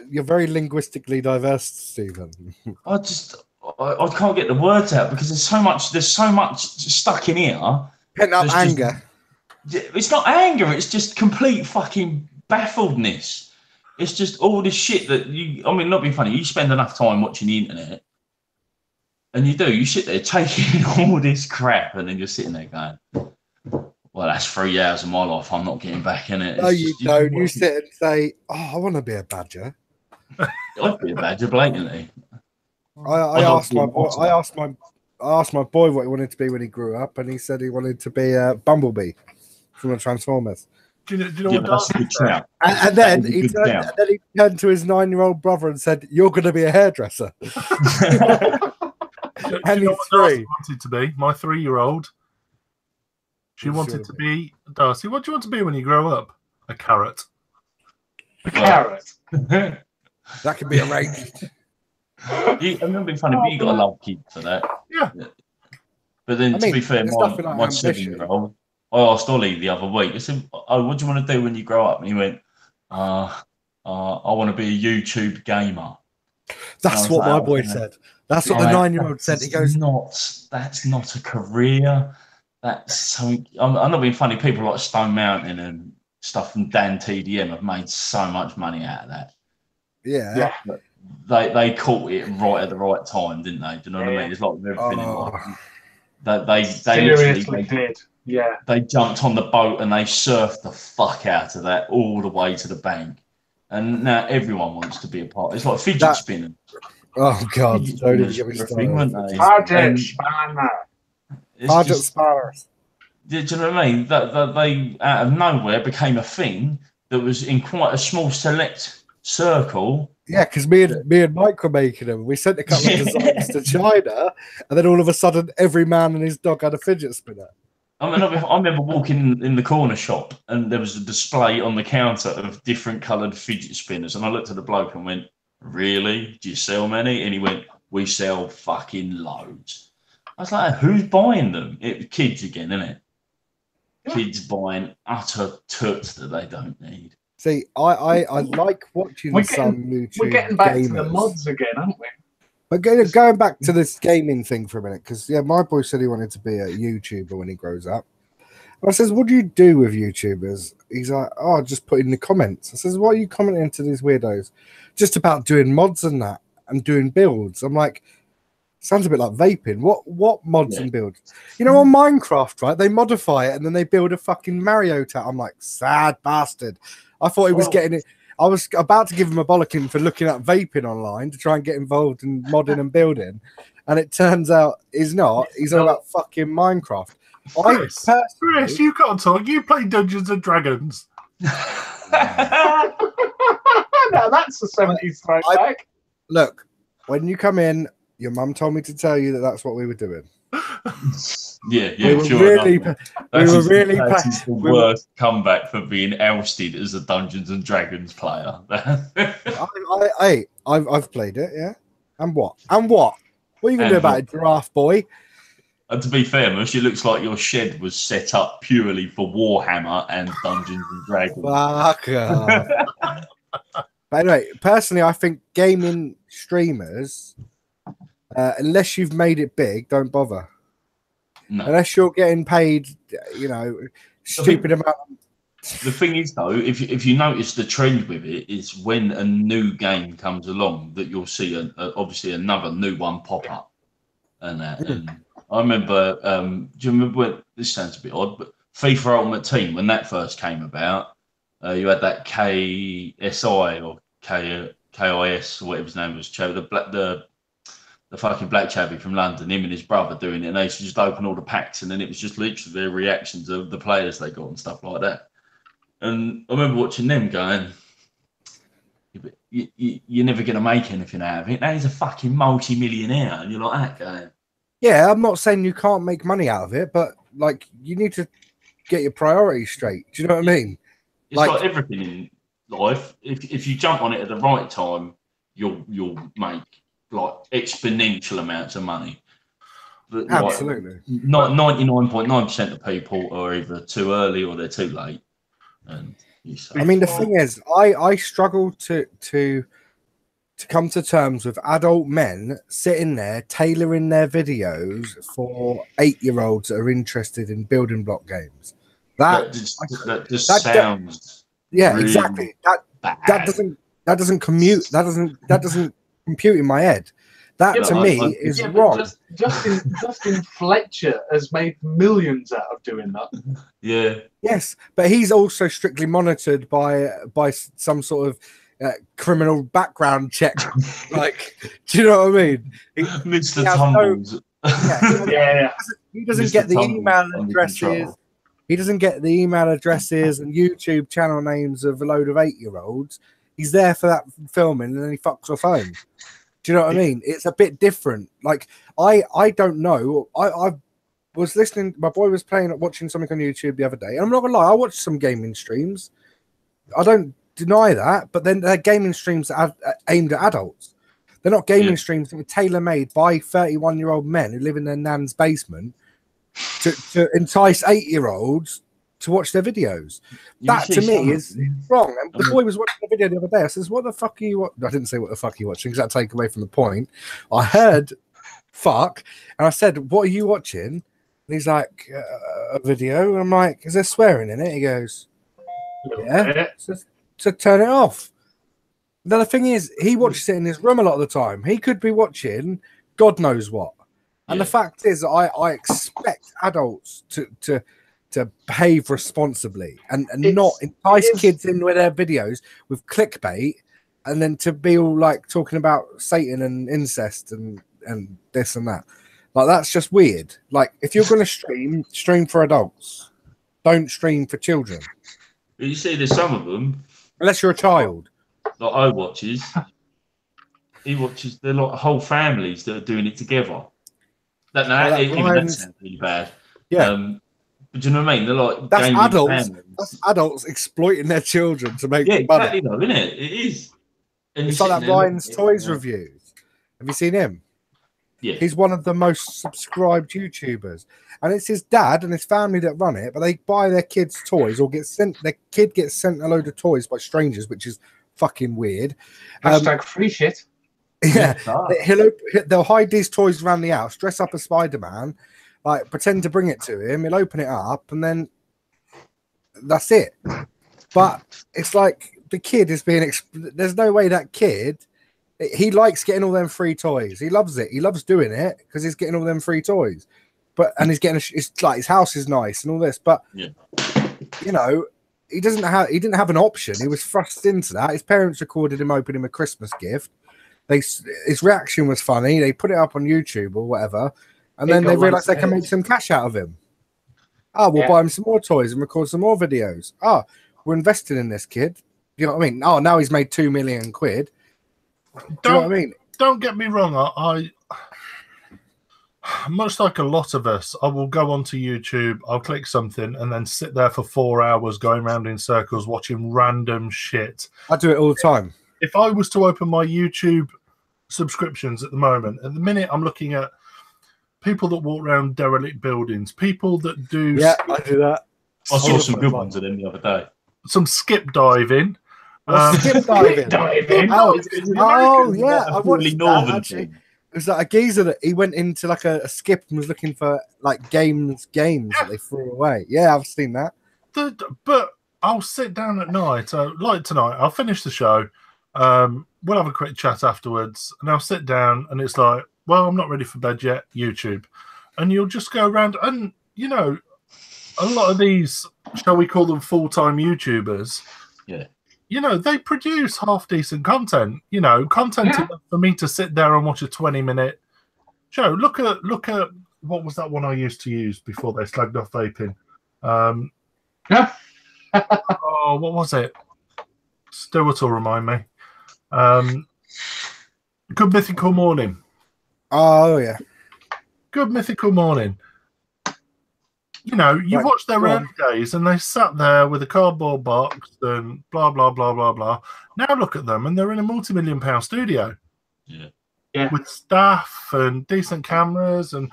you're very linguistically diverse, Stephen. I can't get the words out because there's so much stuck in here. Pent up anger. It's not anger. It's just complete fucking baffledness. It's just all this shit that I mean, not being funny. You spend enough time watching the internet. And you sit there taking all this crap, and then you're sitting there going, "Well, that's 3 hours of my life. I'm not getting back in it." No, you don't. You sit and say, "Oh, I want to be a badger." I'd be a badger blatantly. I asked my boy what he wanted to be when he grew up, and he said he wanted to be a Bumblebee from the Transformers. Do you know what that's a good shout. And then he turned to his 9-year-old brother and said, "You're going to be a hairdresser." And he's 3. Wanted to be my 3-year-old. She wanted to be Darcy. What do you want to be when you grow up? A carrot. A carrot. That can be arranged. I'm not being funny, but you got to love kids for that. Yeah. But then, to be fair, my 7-year-old, I asked Ollie the other week. I said, "Oh, what do you want to do when you grow up?" And he went, "I want to be a YouTube gamer." That's what my boy said. That's what the 9-year-old said. He goes, "That's not a career. That's something." I'm not being funny. People like Stone Mountain and stuff from Dan TDM have made so much money out of that. Yeah. They caught it right at the right time, didn't they? Do you know what I mean? It's like everything in life. They seriously did. Yeah. They jumped on the boat and they surfed the fuck out of that all the way to the bank. And now everyone wants to be a part. It's like fidget spinning. Oh God! Fidget spinners. Do you know what I mean? That they out of nowhere became a thing that was in quite a small select circle. Yeah, because me and Mike were making them. We sent a couple of designs to China, and then all of a sudden, every man and his dog had a fidget spinner. I remember walking in the corner shop, and there was a display on the counter of different coloured fidget spinners, and I looked at the bloke and went, "Really? Do you sell many?" And he went, "We sell fucking loads." I was like, "Who's buying them?" Kids again, isn't it? Yeah. Kids buying utter toots that they don't need. See, I like watching some YouTube. We're getting back to the mods again, aren't we? But going back to this gaming thing for a minute, because my boy said he wanted to be a YouTuber when he grows up, I says, what do you do with YouTubers? He's like, oh, just put in the comments. I says, what are you commenting to these weirdos? Just about doing mods and that and doing builds. I'm like, sounds a bit like vaping. What mods and builds? You know, on Minecraft, right? They modify it and then they build a fucking Mario tower. I'm like, sad bastard. I thought he was getting it. I was about to give him a bollocking for looking at vaping online to try and get involved in modding and building. And it turns out he's not. He's all about fucking Minecraft. Chris, you can't talk. You play Dungeons and Dragons. Now that's a 70s throwback. Look, when you come in, your mum told me to tell you that that's what we were doing. Yeah, We were sure. really, That is the worst comeback for being ousted as a Dungeons and Dragons player. I've played it, yeah. And what? What are you gonna do about it, giraffe boy? And to be fair, Mush, it looks like your shed was set up purely for Warhammer and Dungeons and Dragons. Fuck off. But anyway, personally, I think gaming streamers, unless you've made it big, don't bother. No. Unless you're getting paid, you know, stupid amount. The thing is, though, if you notice the trend with it is when a new game comes along that you'll see obviously another new one pop up, and that. And I remember, do you remember when, this sounds a bit odd, but FIFA Ultimate Team, when that first came about, you had that KSI or KIS, or whatever his name was, the fucking black chavvy from London, him and his brother doing it, and they used to just open all the packs, and then it was just literally their reactions of the players they got and stuff like that. And I remember watching them going, you're never going to make anything out of it. Now he's a fucking multi-millionaire, and you're like that going. Yeah, I'm not saying you can't make money out of it, but like you need to get your priorities straight. Do you know what I mean? It's like everything in life. If you jump on it at the right time, you'll make like exponential amounts of money. But absolutely, not 99.9% of people are either too early or they're too late. And I mean, the thing is, I struggle to come to terms with adult men sitting there tailoring their videos for 8-year-olds that are interested in building block games. That just sounds really exactly. That doesn't compute in my head. That to me is wrong. Justin Fletcher has made millions out of doing that. Yeah. Yes, but he's also strictly monitored by some sort of criminal background check. Like, do you know what I mean? Mr. Tumbles. He doesn't get the email addresses. He doesn't get the email addresses and YouTube channel names of a load of 8-year-olds. He's there for that filming, and then he fucks off home. Do you know what I mean? It's a bit different. Like I don't know. I was listening. My boy was watching something on YouTube the other day, and I'm not gonna lie. I watched some gaming streams. I don't deny that, but then they're gaming streams that are aimed at adults. They're not gaming streams that are tailor-made by 31-year-old men who live in their nan's basement to entice 8-year-olds to watch their videos. That to me is wrong. And the boy was watching a video the other day. I says, "What the fuck are you watching?" I didn't say what the fuck are you watching because that take away from the point. I heard fuck, and I said, "What are you watching?" And he's like, "A video." And I'm like, "Is there swearing in it?" He goes, "Yeah." So turn it off. Now the thing is, he watches it in his room a lot of the time. He could be watching God knows what. And the fact is, I expect adults to behave responsibly and not entice kids in with their videos with clickbait, and then to be all like talking about Satan and incest and this and that. Like, that's just weird. Like, if you're going to stream for adults. Don't stream for children. You see, there's some of them, unless you're a child. Like he watches. They're like whole families that are doing it together. That sounds really bad. Yeah. But do you know what I mean? They're like that's adults. That's adults exploiting their children to make money. Exactly, though, isn't it? It is. And it's like that Ryan's Toys reviews. Have you seen him? Yeah. He's one of the most subscribed YouTubers, and it's his dad and his family that run it. But they buy their kids toys, or their kid gets sent a load of toys by strangers, which is fucking weird. Hashtag free shit. Yeah, they'll hide these toys around the house, dress up as Spider-Man, like pretend to bring it to him. He'll open it up, and then That's it. But it's like the kid is being. There's no way that kid. He likes getting all them free toys. He loves it. He loves doing it because he's getting all them free toys. And he's getting. It's like his house is nice and all this. But you know, he didn't have an option. He was thrust into that. His parents recorded him opening him a Christmas gift. His reaction was funny. They put it up on YouTube or whatever, and then they realized they can make some cash out of him. Oh, we'll buy him some more toys and record some more videos. Oh, we're investing in this kid. You know what I mean? Oh, now he's made 2 million quid. Do you know what I mean? Don't get me wrong. I much like a lot of us, I will go onto YouTube, I'll click something, and then sit there for 4 hours going around in circles watching random shit. I do it all the time. If I was to open my YouTube subscriptions at the minute I'm looking at people that walk around derelict buildings, people that do... Yeah, I do that. I saw some good ones of them the other day. Some skip diving. Skip diving. Oh, yeah. I watched that, actually. It was like a geezer that he went into like a skip and was looking for like games that they threw away. Yeah, I've seen that. But I'll sit down at night, like tonight, I'll finish the show. We'll have a quick chat afterwards, and I'll sit down, and it's like, well, I'm not ready for bed yet, YouTube. And you'll just go around, and, you know, a lot of these, shall we call them full-time YouTubers, you know, they produce half-decent content, you know, content enough for me to sit there and watch a 20-minute show. Look at, what was that one I used to use before they slagged off vaping? Oh, what was it? Stuart will remind me. Good Mythical Morning. Oh, yeah. Good Mythical Morning. You know, you watch their early days and they sat there with a cardboard box and blah, blah, blah, blah, blah. Now look at them and they're in a multi-million-pound studio. Yeah. With staff and decent cameras. And,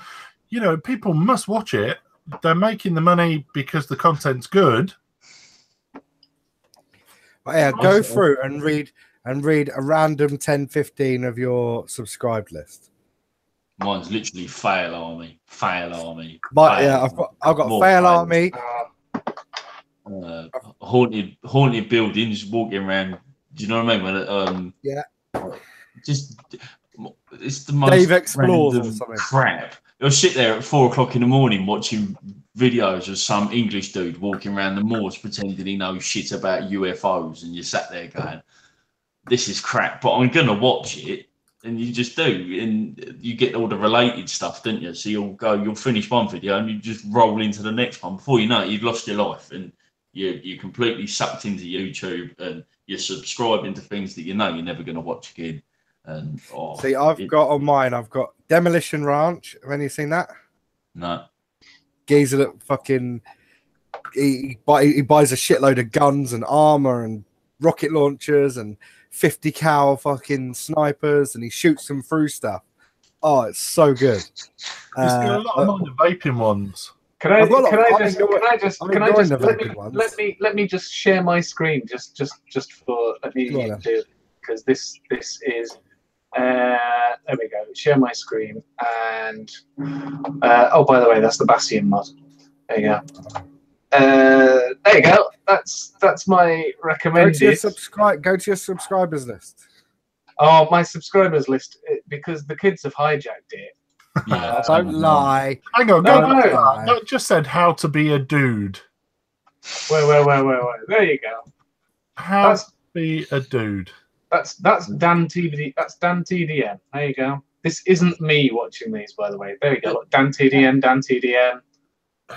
you know, people must watch it. They're making the money because the content's good. Yeah, go through and read a random 10, 15 of your subscribed list. Mine's literally fail army. But yeah, I've got fail army. Haunted buildings, walking around. Do you know what I mean? Just it's the most Dave explores or random something. Crap. You'll sit there at 4 o'clock in the morning watching videos of some English dude walking around the moors pretending he knows shit about UFOs, and you sat there going, "This is crap," but I'm gonna watch it. And you just do, and you get all the related stuff, don't you? So you'll finish one video and you just roll into the next one. Before you know it, you've lost your life, and you're completely sucked into YouTube, and you're subscribing to things that you know you're never going to watch again. And see, I've got Demolition Ranch. Have any seen that? No. Geezer that fucking he buys a shitload of guns and armor and rocket launchers and 50 cal fucking snipers, and he shoots them through stuff. Oh, it's so good. You see a lot of mine are vaping ones. Let me just share my screen because this is there we go. Share my screen, and oh, by the way, that's the Bastion mod. There you go. There you go. That's my recommended. Go to your subscribers list. Oh, my subscribers list, because the kids have hijacked it. Yeah, don't lie. Hang on, No. No, it just said how to be a dude. Wait. There you go. How to be a dude. That's Dan TDM. That's Dan TDM. There you go. This isn't me watching these, by the way. There you go. Look, Dan TDM.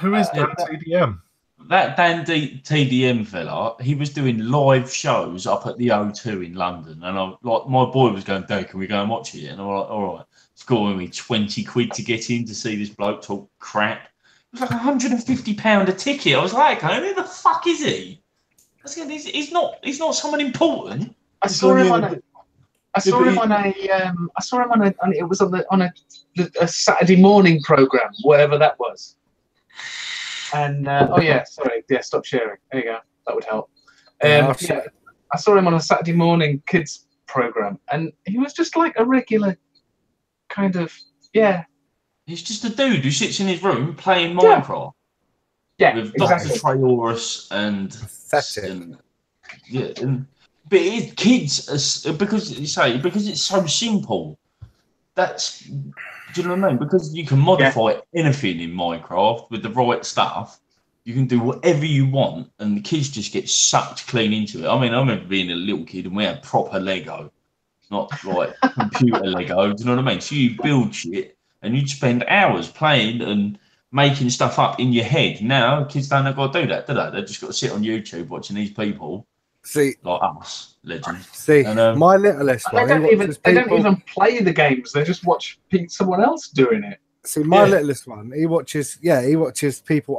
Who is Dan TDM? That Dan TDM fella, he was doing live shows up at the O2 in London, and my boy was going, "Dad, can we go and watch it?" And I'm like, "All right." It's costing me 20 quid to get in to see this bloke talk crap. It was like £150 a ticket. I was like, "Who the fuck is he?" He's not someone important. I saw him on a Saturday morning program, whatever that was. And stop sharing. There you go. That would help. I saw him on a Saturday morning kids program, and he was just like a regular kind of He's just a dude who sits in his room playing Minecraft. Yeah, with exactly. Dr. Trayaurus Pathetic. and yeah, but kids because it's so simple. That's, do you know what I mean? Because you can modify anything in Minecraft with the right stuff. You can do whatever you want, and the kids just get sucked clean into it. I mean, I remember being a little kid and we had proper Lego, not like computer Lego. Do you know what I mean? So you build shit and you'd spend hours playing and making stuff up in your head. Now kids don't have got to do that, do they? They've just got to sit on YouTube watching these people See, like us, legends. see, And my littlest They one. they don't even play the games. They just watch someone else doing it. See, my littlest one, he watches people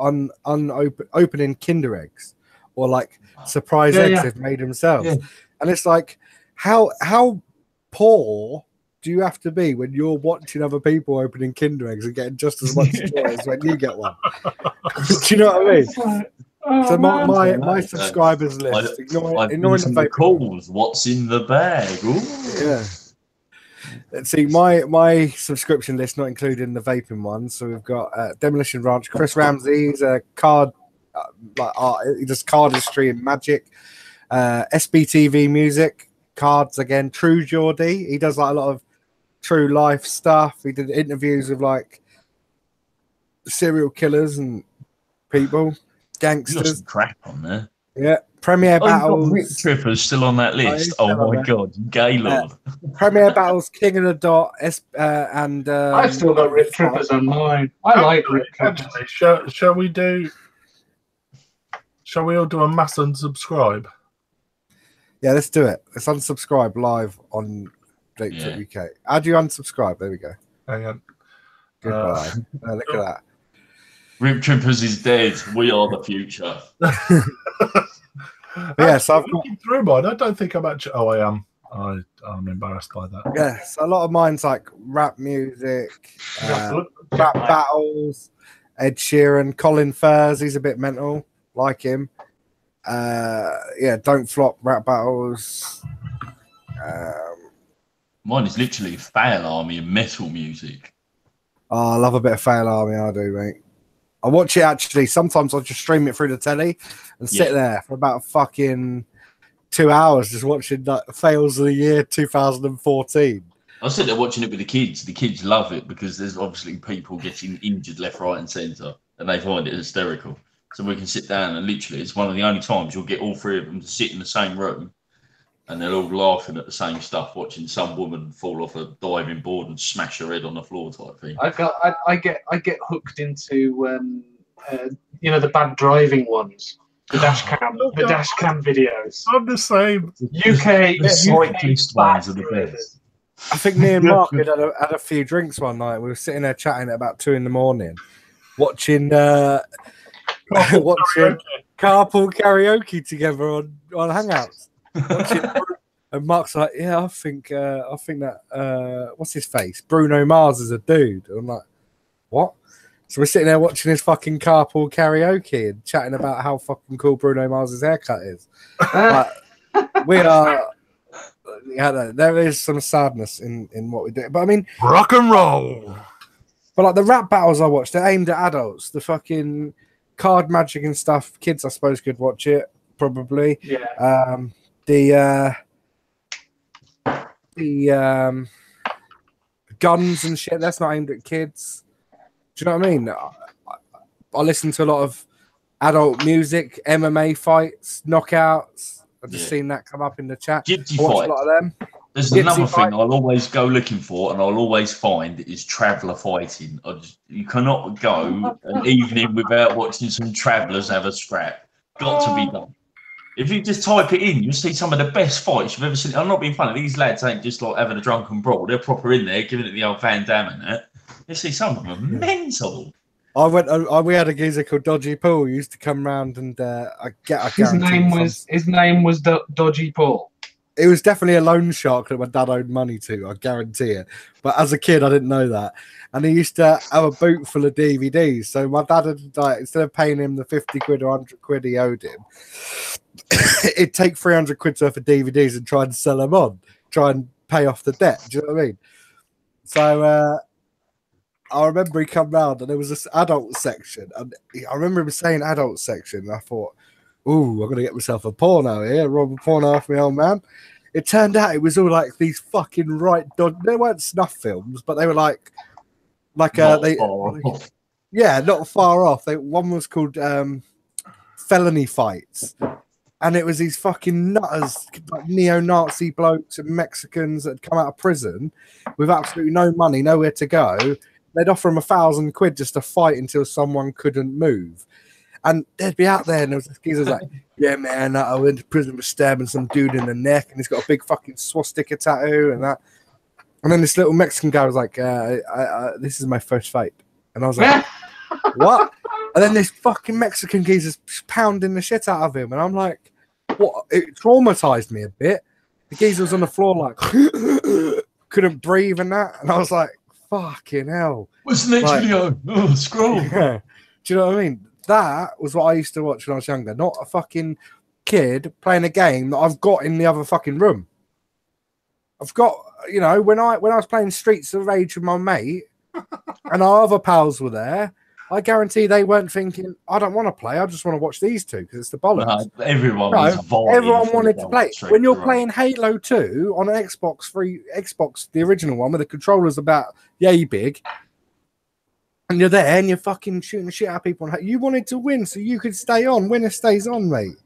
opening Kinder eggs or like surprise eggs they've made themselves. Yeah. And it's like, how poor do you have to be when you're watching other people opening Kinder eggs and getting just as much joy as when you get one? Do you know what I mean? So my subscribers list, ignoring the vape calls, what's in the bag? Ooh. Yeah. See, my subscription list, not including the vaping ones. So we've got Demolition Ranch, Chris Ramsey, he's a card, he does cardistry and magic. SBTV music, cards again. True Geordie, he does like a lot of true life stuff. He did interviews with like serial killers and people, gangsters. You got some crap on there. Yeah. Premier Battles. Rip Tripper's still on that list. Oh my god, gay lord. Premier Battles, King of the Dot, and I've still got Rip Trippers on mine. I like Rip Trippers. Shall we all do a mass unsubscribe? Yeah, let's do it. Let's unsubscribe live on Vape Talk UK. How do you unsubscribe? There we go. Hang on. Goodbye. Look at that. Rip Trippers is dead. We are the future. Yes, I've got looking through mine. I don't think I'm actually. Oh, I am. I'm embarrassed by that. yes, a lot of mine's like rap music, rap battles, Ed Sheeran, Colin Furze. He's a bit mental, like him. Don't flop rap battles. Mine is literally Fail Army and metal music. Oh, I love a bit of Fail Army. I do, mate. I watch it actually. Sometimes I just stream it through the telly and sit there for about fucking 2 hours just watching like fails of the year 2014. I sit there watching it with the kids. The kids love it because there's obviously people getting injured left, right, and centre, and they find it hysterical. So we can sit down and literally, it's one of the only times you'll get all three of them to sit in the same room, and they're all laughing at the same stuff, watching some woman fall off a diving board and smash her head on the floor type thing. I get hooked into the bad driving ones, the dash cam videos. I'm the same. The cyclist ones are the best. I think me and Mark had a few drinks one night. We were sitting there chatting at about 2 a.m, watching carpool karaoke together on Hangouts. And Mark's like, yeah, I think that what's his face? Bruno Mars is a dude. And I'm like, what? So we're sitting there watching his fucking carpool karaoke and chatting about how fucking cool Bruno Mars's haircut is. Like, we are. Yeah, there is some sadness in what we do, but I mean, rock and roll. But like the rap battles I watched, they're aimed at adults. The fucking card magic and stuff, kids I suppose could watch it probably. Yeah. The guns and shit, that's not aimed at kids. Do you know what I mean? I listen to a lot of adult music, MMA fights, knockouts. I've just seen that come up in the chat. Gypsy I watch fight. a lot of them. There's another thing I'll always go looking for, and I'll always find is traveller fighting. You cannot go an evening without watching some travellers have a scrap. Got to be done. If you just type it in, you'll see some of the best fights you've ever seen. I'm not being funny. These lads ain't just like having a drunken brawl. They're proper in there, giving it the old Van Damme and that. You see some of them are mental. We had a geezer called Dodgy Paul who used to come round and his name was Dodgy Paul. It was definitely a loan shark that my dad owed money to, I guarantee it. But as a kid, I didn't know that. And he used to have a boot full of DVDs. So my dad had, like, instead of paying him the 50 quid or 100 quid he owed him, it'd take 300 quid worth of DVDs and try and sell them on, try and pay off the debt. Do you know what I mean? So I remember he come round and there was this adult section, and I remember him saying adult section. And I thought, "Ooh, I'm gonna get myself a porno here, rob a porno off my old man." It turned out it was all like these fucking they weren't snuff films, but they were like yeah, not far off. One was called Felony Fights, and it was these fucking nutters, like neo-Nazi blokes and Mexicans that had come out of prison with absolutely no money, nowhere to go. They'd offer them £1,000 just to fight until someone couldn't move. And they'd be out there, and there was this geezer like, "Yeah, man, I went to prison for stabbing some dude in the neck, and he's got a big fucking swastika tattoo and that." And then this little Mexican guy was like, "This is my first fight," and I was like, "What?" And then this fucking Mexican geezer's pounding the shit out of him, and I'm like, "What?" It traumatized me a bit. The geezer was on the floor like couldn't breathe and that, and I was like, "Fucking hell!" What's the next video? Oh, scroll. Yeah. Do you know what I mean? That was what I used to watch when I was younger, not a fucking kid playing a game that I've got in the other fucking room. I've got, you know, when I was playing Streets of Rage with my mate and our other pals were there, I guarantee they weren't thinking, "I don't want to play, I just want to watch these two because it's the bollocks." No, everyone wanted to play. When you're playing Halo 2 on an Xbox, the original one, where the controller's about yay big, and you're there and you're fucking shooting the shit out of people. You wanted to win so you could stay on. Winner stays on, mate.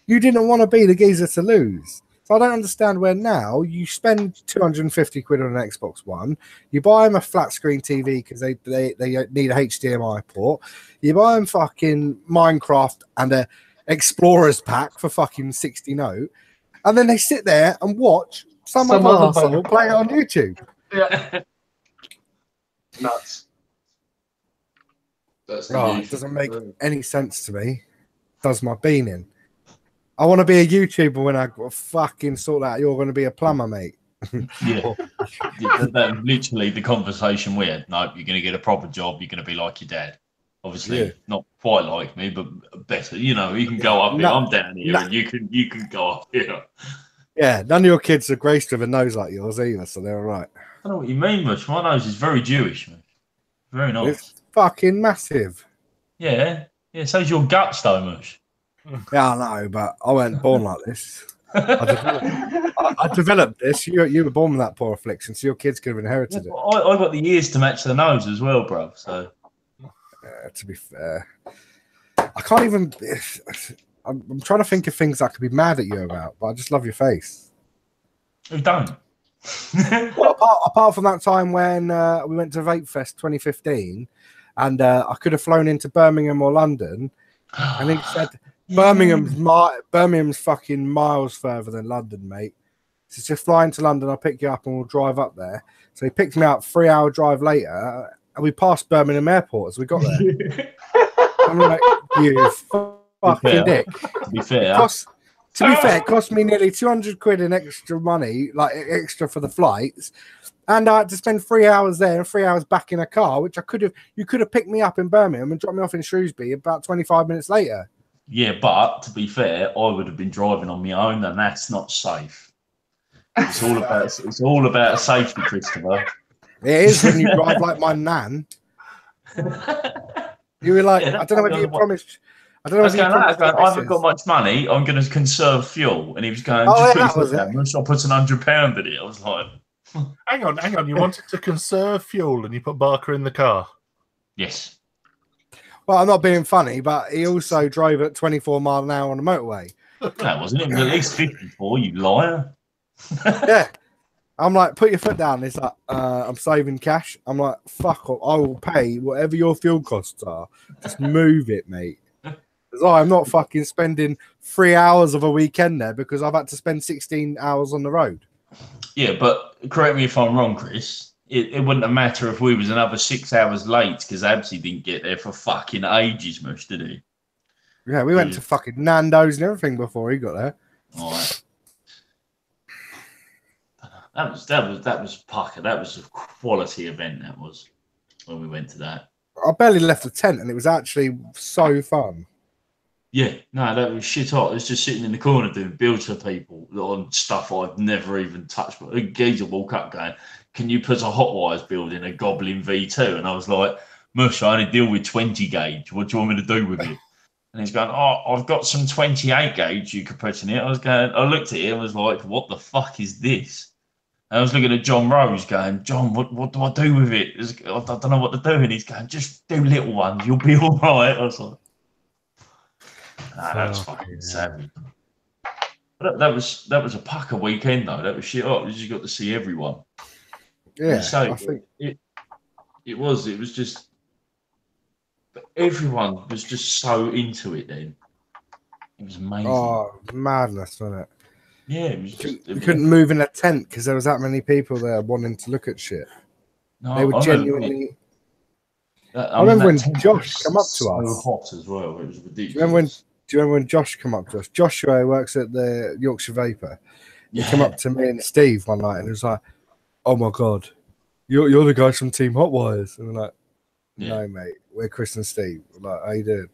You didn't want to be the geezer to lose. So I don't understand where now you spend £250 on an Xbox One. You buy them a flat screen TV because they need a HDMI port. You buy them fucking Minecraft and a Explorers pack for fucking 60 note. And then they sit there and watch some other arsehole play it on YouTube. Yeah. Nuts. It doesn't make any sense to me. Does my bean in. I want to be a YouTuber when I fucking sort out. You're going to be a plumber, mate. Yeah. That literally the conversation we had. No, you're going to get a proper job. You're going to be like your dad. Obviously, not quite like me, but better. You know, you can go up here. I'm down here, and you can go up here. Yeah, none of your kids are graced with a nose like yours either, so they're all right. I don't know what you mean, Mush. My nose is very Jewish, man. Very nice. It's fucking massive. Yeah. So's your guts, though, Mush. Yeah, I know, but I wasn't born like this. I developed this. You were born with that poor affliction, so your kids could have inherited it. I got the ears to match the nose as well, bro. So, to be fair, I can't even. I'm trying to think of things I could be mad at you about, but I just love your face. Who don't? Well, apart from that time when we went to Vape Fest 2015, and I could have flown into Birmingham or London, and he said Birmingham's fucking miles further than London, mate. So just fly into London, I'll pick you up and we'll drive up there. So he picked me up 3-hour drive later, and we passed Birmingham Airport as we got there. I'm like, you fucking dick. To be fair, it cost me nearly £200 in extra money, like extra for the flights. And I had to spend 3 hours there and 3 hours back in a car, which you could have picked me up in Birmingham and dropped me off in Shrewsbury about 25 minutes later. Yeah, but to be fair, I would have been driving on my own, and that's not safe. It's all about safety, Christopher. It is when you drive like my nan. You were like, I don't know whether you promised. I don't know. I haven't got much money. I'm going to conserve fuel, and he was going, "Just put it down. I'll put £100 in it." I was like, Hang on. You wanted to conserve fuel, and you put Barker in the car. Yes. Well, I'm not being funny, but he also drove at 24 miles an hour on the motorway. That wasn't it. It was at least 54, you liar. Yeah. I'm like, put your foot down. He's like, I'm saving cash. I'm like, fuck off. I will pay whatever your fuel costs are. Just move it, mate. Because I'm not fucking spending 3 hours of a weekend there because I've had to spend 16 hours on the road. Yeah, but correct me if I'm wrong, Chris. It wouldn't have mattered if we was another 6 hours late because Absy didn't get there for fucking ages, Mush, did he? Yeah, we went to fucking Nando's and everything before he got there. All right. That was Parker. That was a quality event. That was when we went to that. I barely left the tent, and it was actually so fun. Yeah, no, that was shit hot. It was just sitting in the corner doing builds for people on stuff I've never even touched. But a geezer walk up going, "Can you put a hot wires build in a Goblin V2?" And I was like, "Mush, I only deal with 20 gauge. What do you want me to do with it?" And he's going, "Oh, I've got some 28 gauge you could put in it." I looked at it and was like, "What the fuck is this?" And I was looking at John Rose going, "John, what do I do with it? I don't know what to do." And he's going, "Just do little ones. You'll be all right." I was like, "Nah, that's fucking savage." But that was a pucker weekend though. That was shit hot. You just got to see everyone. Yeah, So I think it was just everyone was just so into it then. It was amazing. Oh, madness, wasn't it? Yeah, it was just. You couldn't move in a tent because there was that many people there wanting to look at shit. No, They were genuinely. I remember when Josh come up to so us. hot as well. It was ridiculous. Do you remember when Josh come up to us? Joshua works at the Yorkshire Vapor. He came up to me and Steve one night and he was like, "Oh my god, you're the guys from Team Hotwires." And we're like, "No, mate, we're Chris and Steve." We're like, "How you doing?"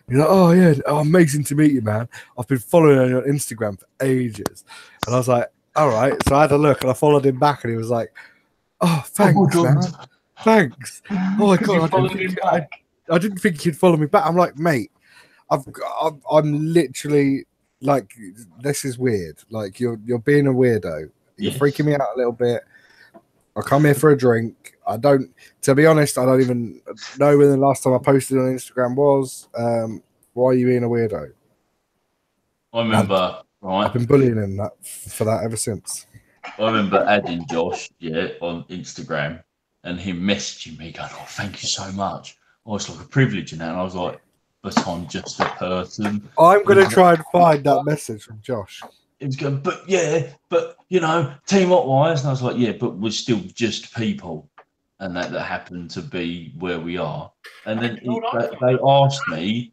He's like, "Oh yeah, amazing to meet you, man. I've been following you on Instagram for ages." And I was like, "All right." So I had a look and I followed him back and he was like, "Oh, thanks, man. Thanks. Oh my god, I didn't think you'd follow me back." I'm like, "Mate, I'm literally like, this is weird. Like you're being a weirdo. You're freaking me out a little bit. I come here for a drink. To be honest, I don't even know when the last time I posted on Instagram was. Why are you being a weirdo?" I remember, right? I've been bullying him for that ever since. I remember adding Josh, on Instagram, and him messaging me going, "Oh, thank you so much. Oh, it's like a privilege," and that. And I was like, "But I'm just a person." I'm going to try and find that message from Josh. It was going, but you know, Team Hotwires. And I was like, "Yeah, but we're still just people." And that happened to be where we are. And then they asked me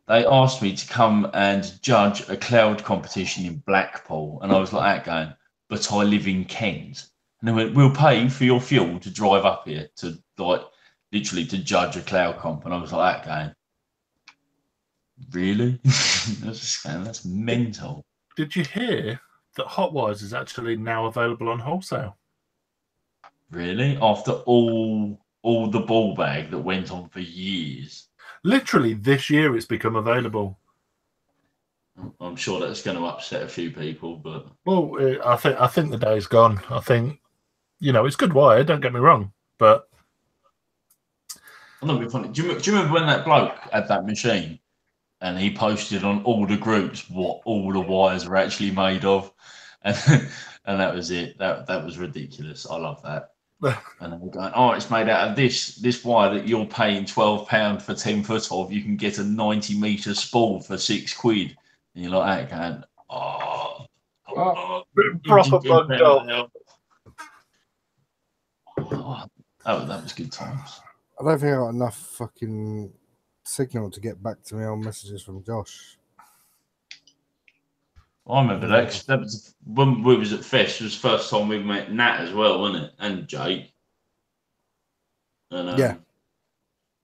to come and judge a cloud competition in Blackpool. And I was like, going, "But I live in Kent." And they went, "We'll pay for your fuel to drive up here to literally to judge a cloud comp." And I was like, going, "Really?" That's mental. Did you hear that Hotwires is actually now available on wholesale? Really? After all the ball bag that went on for years. Literally this year it's become available. I'm sure that's going to upset a few people, but I think the day's gone. I think, it's good wire, don't get me wrong, but I'm not being funny. Do you remember when that bloke had that machine and he posted on all the groups what all the wires are actually made of, and that was it. That was ridiculous. I love that. And then we're going, "Oh, it's made out of this wire that you're paying £12 for 10 foot of. You can get a 90-meter spool for £6." And you're like, "That going, proper bugged off." That was good times. I don't think I got enough fucking signal to get back to me on messages from Josh. I remember that was when we was at Fest. It was the first time we met Nat as well, wasn't it? And Jake. And yeah.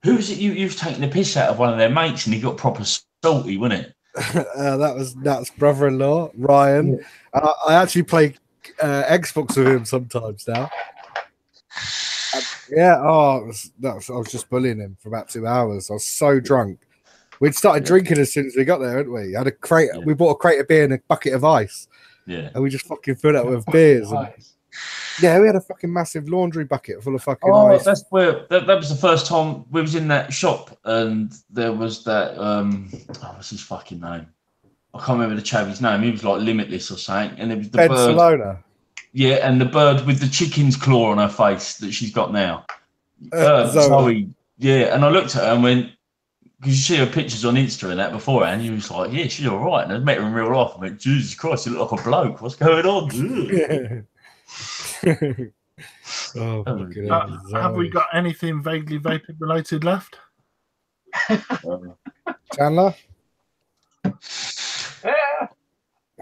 Who was it? You was taking the piss out of one of their mates, and he got proper salty, wasn't it? That was Nat's brother-in-law, Ryan. Yeah. I actually play Xbox with him sometimes now. I was just bullying him for about 2 hours. I was so drunk. We'd started drinking as soon as we got there, hadn't we? Had a crate. Yeah. We bought a crate of beer and a bucket of ice. Yeah. And we just fucking filled it with beers. And, we had a fucking massive laundry bucket full of fucking ice. That's where that was the first time we was in that shop, and there was that what's his fucking name? I can't remember the chavvy's name. He was like Limitless or something, and it was the Barcelona. bird. Yeah, and the bird with the chicken's claw on her face that she's got now. Zoe. Yeah, and I looked at her and went, because you see her pictures on Insta and that beforehand, you was like, "Yeah, she's all right." And I met her in real life and went, "Jesus Christ, you look like a bloke. What's going on?" Have we got anything vaguely vaping related left? Chandler? Yeah.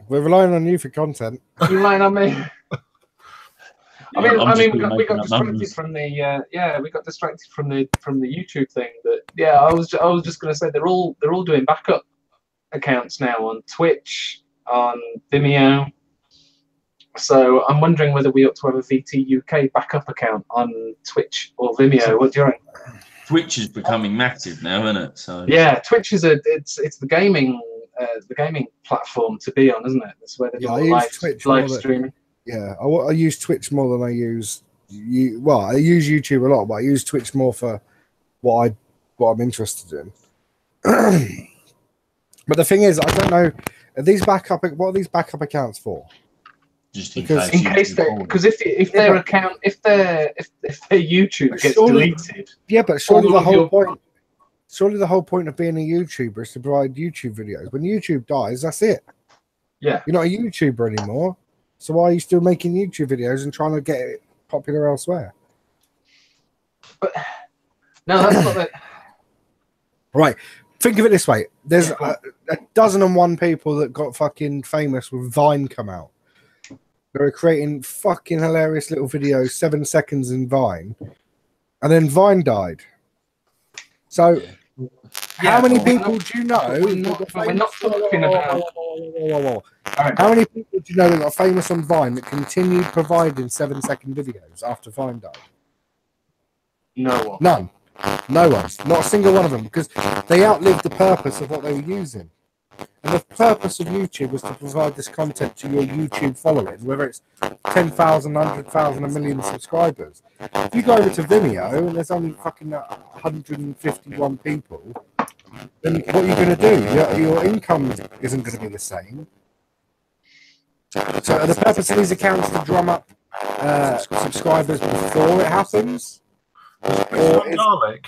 We're relying on you for content. You're relying on me. I mean, we got distracted from the we got distracted from the YouTube thing. That I was just going to say they're all doing backup. accounts now on Twitch, on Vimeo. So I'm wondering whether we ought to have a VT UK backup account on Twitch or Vimeo. What do you reckon? Twitch is becoming massive now, isn't it? So yeah, Twitch is it's the gaming platform to be on, isn't it? That's where they do live streaming. Yeah, I use Twitch more than I use well, I use YouTube a lot, but I use Twitch more for what I'm interested in. But the thing is, I don't know, what are these backup accounts for? Just in case if their account if their YouTube gets deleted. Yeah, but surely the whole point of being a YouTuber is to provide YouTube videos. When YouTube dies, that's it. Yeah. You're not a YouTuber anymore. So why are you still making YouTube videos and trying to get it popular elsewhere? But no, that's not it. Right. Think of it this way. There's a dozen and one people that got fucking famous when Vine come out. They were creating fucking hilarious little videos, 7 seconds in Vine. And then Vine died. So how many people do you know? We're not talking about. How many people do you know that got famous on Vine that continued providing 7-second videos after Vine died? No one. None. No one. Not a single one of them, because they outlived the purpose of what they were using. And the purpose of YouTube was to provide this content to your YouTube following, whether it's 10,000, 100,000, 1 million subscribers. If you go over to Vimeo and there's only fucking 151 people, then what are you going to do? Your income isn't going to be the same. So the purpose of these accounts to drum up subscribers before it happens? Dalek?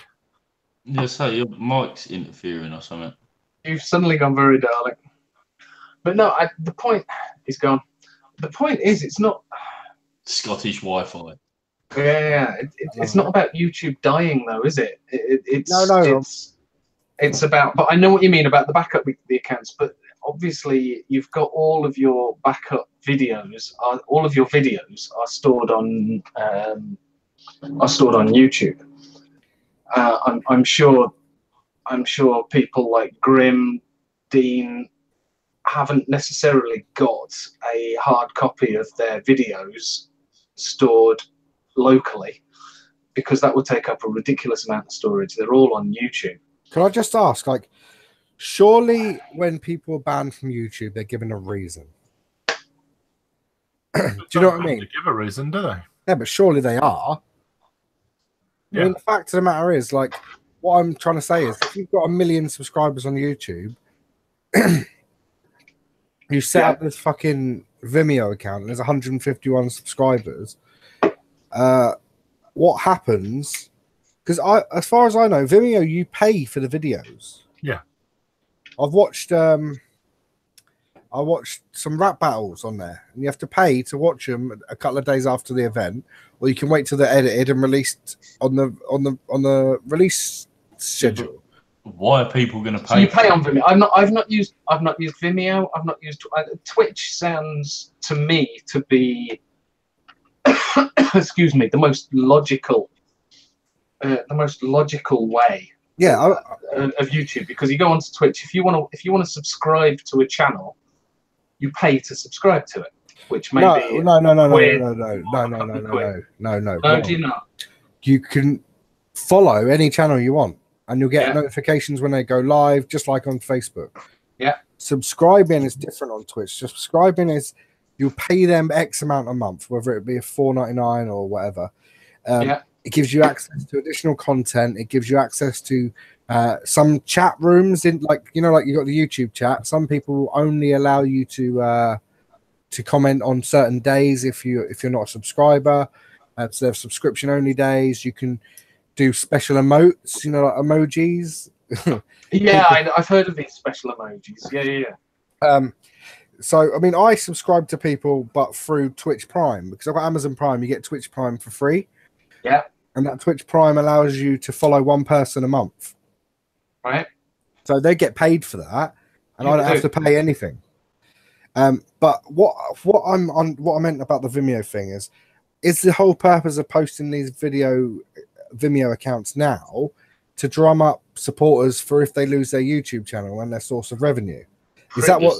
Yeah, so your mic's interfering or something. You've suddenly gone very Dalek. But no, the point is gone. The point is, it's not Scottish Wi-Fi. Yeah, it's not about YouTube dying, though, is it? No. It's about. But I know what you mean about the backup the accounts. But obviously, you've got all of your backup videos. All of your videos are stored on YouTube. I'm sure people like Grim, Dean haven't necessarily got a hard copy of their videos stored locally, because that would take up a ridiculous amount of storage. They're all on YouTube. Can I just ask, like, surely when people are banned from YouTube, they're given a reason? Do you know what I mean? They give a reason, do they? Yeah, but surely they are. Yeah. I mean, the fact of the matter is, like, what I'm trying to say is, if you've got 1 million subscribers on YouTube, you set up this fucking Vimeo account and there's 151 subscribers, what happens? Because as far as I know, Vimeo, you pay for the videos. Yeah. I watched some rap battles on there, and you have to pay to watch them a couple of days after the event, or you can wait till they're edited and released on the release schedule. Why are people going to pay? So you pay on Vimeo. I've not used Vimeo. I've not used Twitch. Sounds to me to be excuse me, the most logical way. Yeah, of YouTube, because you go onto Twitch, if you want to subscribe to a channel, you pay to subscribe to it, which may be no. No, do you not? You can follow any channel you want, and you'll get notifications when they go live, just like on Facebook. Yeah. Subscribing is different on Twitch. Subscribing is you pay them X amount a month, whether it be $4.99 or whatever. It gives you access to additional content. It gives you access to some chat rooms in, like you got the YouTube chat. Some people only allow you to comment on certain days if you're not a subscriber. So they have subscription only days. You can do special emotes, like emojis. I've heard of these special emojis. Yeah. So I mean, I subscribe to people, but through Twitch Prime, because I've got Amazon Prime. You get Twitch Prime for free. Yeah. And that Twitch Prime allows you to follow one person a month. Right. So they get paid for that, and I don't have to pay anything. But what I meant about the Vimeo thing is the whole purpose of posting these Vimeo accounts now to drum up supporters for if they lose their YouTube channel and their source of revenue. Is that what?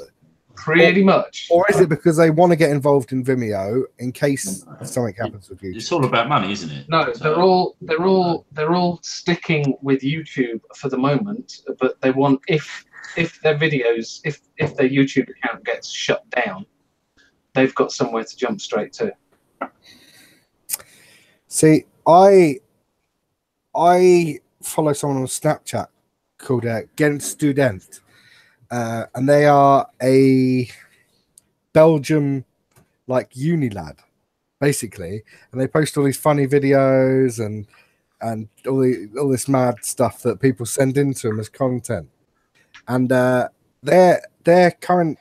Pretty much. Or is it because they want to get involved in Vimeo in case something happens with YouTube? It's all about money, isn't it? No, they're all sticking with YouTube for the moment, but they want if their videos, if their YouTube account gets shut down, they've got somewhere to jump straight to. See, I follow someone on Snapchat called Gen Student, and they are a Belgium like uni lad, basically, and they post all these funny videos and all this mad stuff that people send into them as content. And their current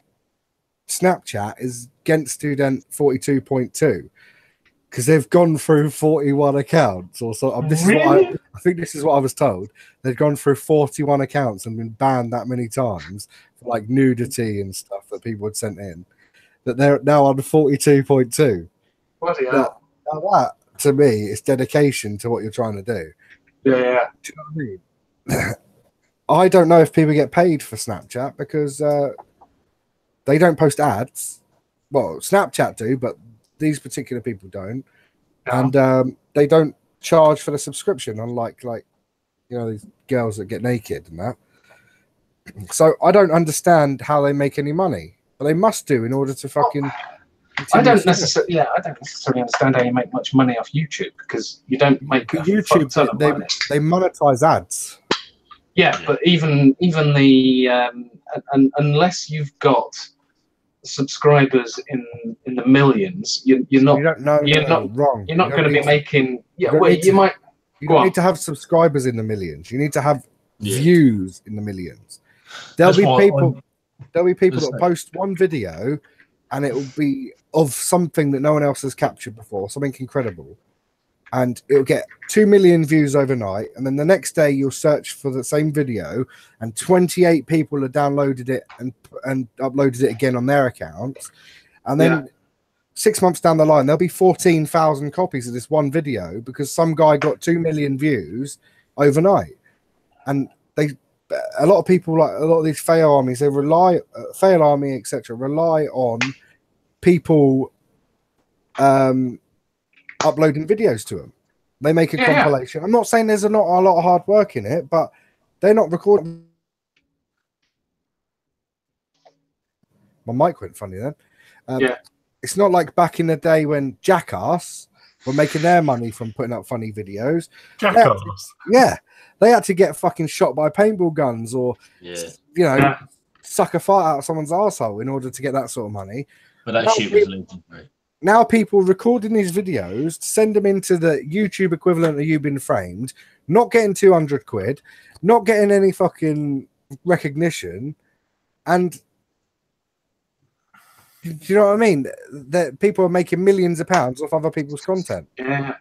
Snapchat is Gent Student 42.2 because they've gone through 41 accounts or so. This is what I think. This is what I was told. They've gone through 41 accounts and been banned that many times for like nudity and stuff that people had sent in. That they're now on 42.2. Bloody hell. Now that to me is dedication to what you're trying to do. Yeah. Do you know what I mean? I don't know if people get paid for Snapchat because they don't post ads. Well, Snapchat do, but these particular people don't. And they don't charge for the subscription, unlike these girls that get naked and that. So I don't understand how they make any money, but they must do in order to fucking. I don't necessarily understand how you make much money off YouTube because you don't make YouTube. They monetize ads. Yeah, but even the unless you've got subscribers in the millions, you're not. You don't know. You're not wrong. You're not going to be making. Yeah, well, you might. You don't need to have subscribers in the millions. You need to have views in the millions. There'll be people that post one video, and it will be of something that no one else has captured before, something incredible, and it'll get 2 million views overnight. And then the next day, you'll search for the same video, and 28 people have downloaded it and uploaded it again on their accounts, and then 6 months down the line, there'll be 14,000 copies of this one video because some guy got 2 million views overnight. And a lot of people, like a lot of these fail armies, they rely, fail army, etc., rely on people uploading videos to them. They make a compilation. I'm not saying there's not a lot of hard work in it, but they're not recording. My mic went funny then. It's not like back in the day when Jackass were making their money from putting up funny videos. Jackass. They had to get fucking shot by paintball guns or, suck a fart out of someone's arsehole in order to get that sort of money. But that shit was legendary. Now people recording these videos, send them into the YouTube equivalent of You've Been Framed, not getting 200 quid, not getting any fucking recognition, and do you know what I mean? That people are making millions of pounds off other people's content. Yeah.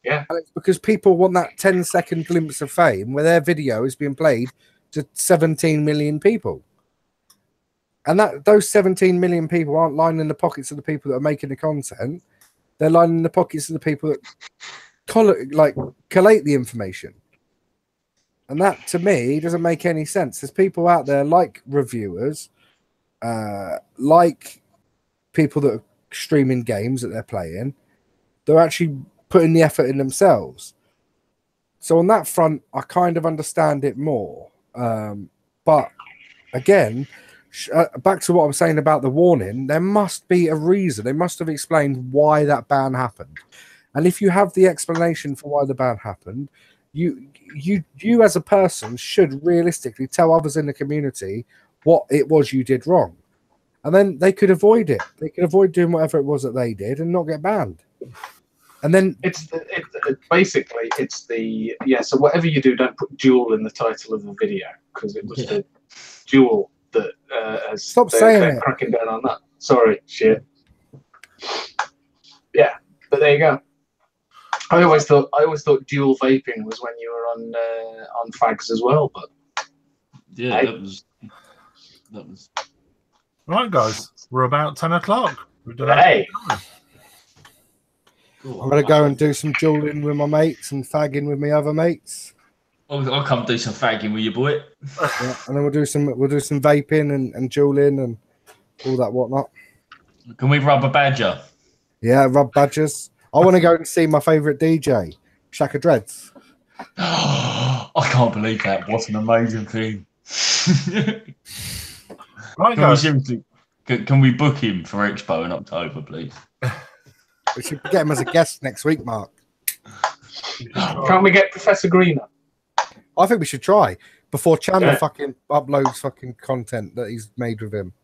And it's because people want that 10-second glimpse of fame where their video is being played to 17 million people. And those 17 million people aren't lining the pockets of the people that are making the content. They're lining the pockets of the people that collate the information. And that, to me, doesn't make any sense. There's people out there like reviewers, like people that are streaming games that they're playing. They're actually putting the effort in themselves. So on that front, I kind of understand it more. But again, back to what I was saying about the warning, there must be a reason. They must have explained why that ban happened. And if you have the explanation for why the ban happened, you as a person should realistically tell others in the community what it was you did wrong. And then they could avoid it. They could avoid doing whatever it was that they did and not get banned. And then basically so whatever you do, don't put Duel in the title of the video because it was the Duel that has stop saying it. Cracking down on that. Sorry, shit. Yeah, but there you go. I always thought dual vaping was when you were on fags as well, but that was right, guys. We're about 10 o'clock. Hey. I'm gonna go and do some dueling with my mates and fagging with my other mates. I'll come do some fagging with you, boy. Yeah, and then we'll do some vaping and dueling and all that whatnot. Can we rub a badger? Yeah, rub badgers. I want to go and see my favourite DJ, Shaka Dreads. I can't believe that. What an amazing thing. Right, Can we guys. seriously? Can we book him for Expo in October, please? We should get him as a guest next week, Mark. Can't we get Professor Greener? I think we should try before Chandler Yeah. fucking uploads fucking content that he's made with him.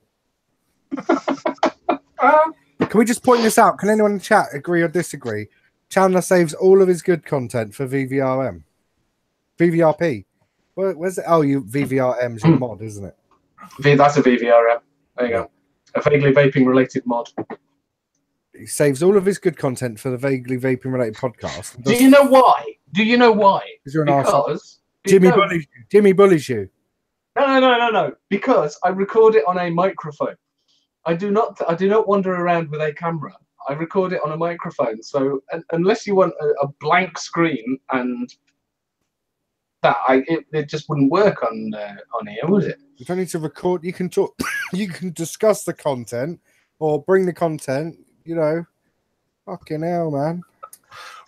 Can we just point this out? Can anyone in the chat agree or disagree? Chandler saves all of his good content for VVRM. VVRP. Where's it? Oh, VVRM's your mod, isn't it? That's a VVRM. There you go. A vaguely vaping related mod. He saves all of his good content for the vaguely vaping related podcast. Do you know why? Do you know why? Because you're an arsehole. Because Jimmy bullies you. No. Because I record it on a microphone. I do not wander around with a camera. I record it on a microphone. So unless you want a blank screen and that, it just wouldn't work on here, would it? You don't need to record. You can talk. You can discuss the content or bring the content. You know, fucking hell, man.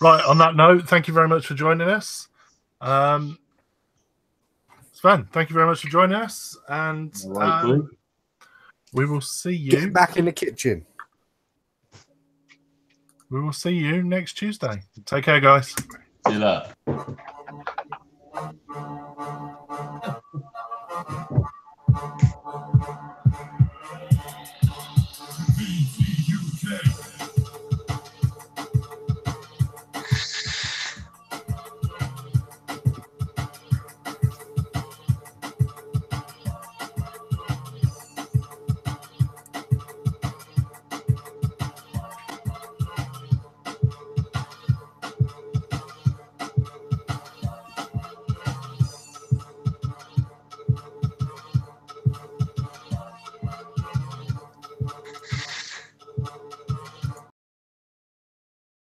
Right, on that note, thank you very much for joining us. Sven, thank you very much for joining us. And we will see you. Get back in the kitchen. We will see you next Tuesday. Take care, guys. See you later.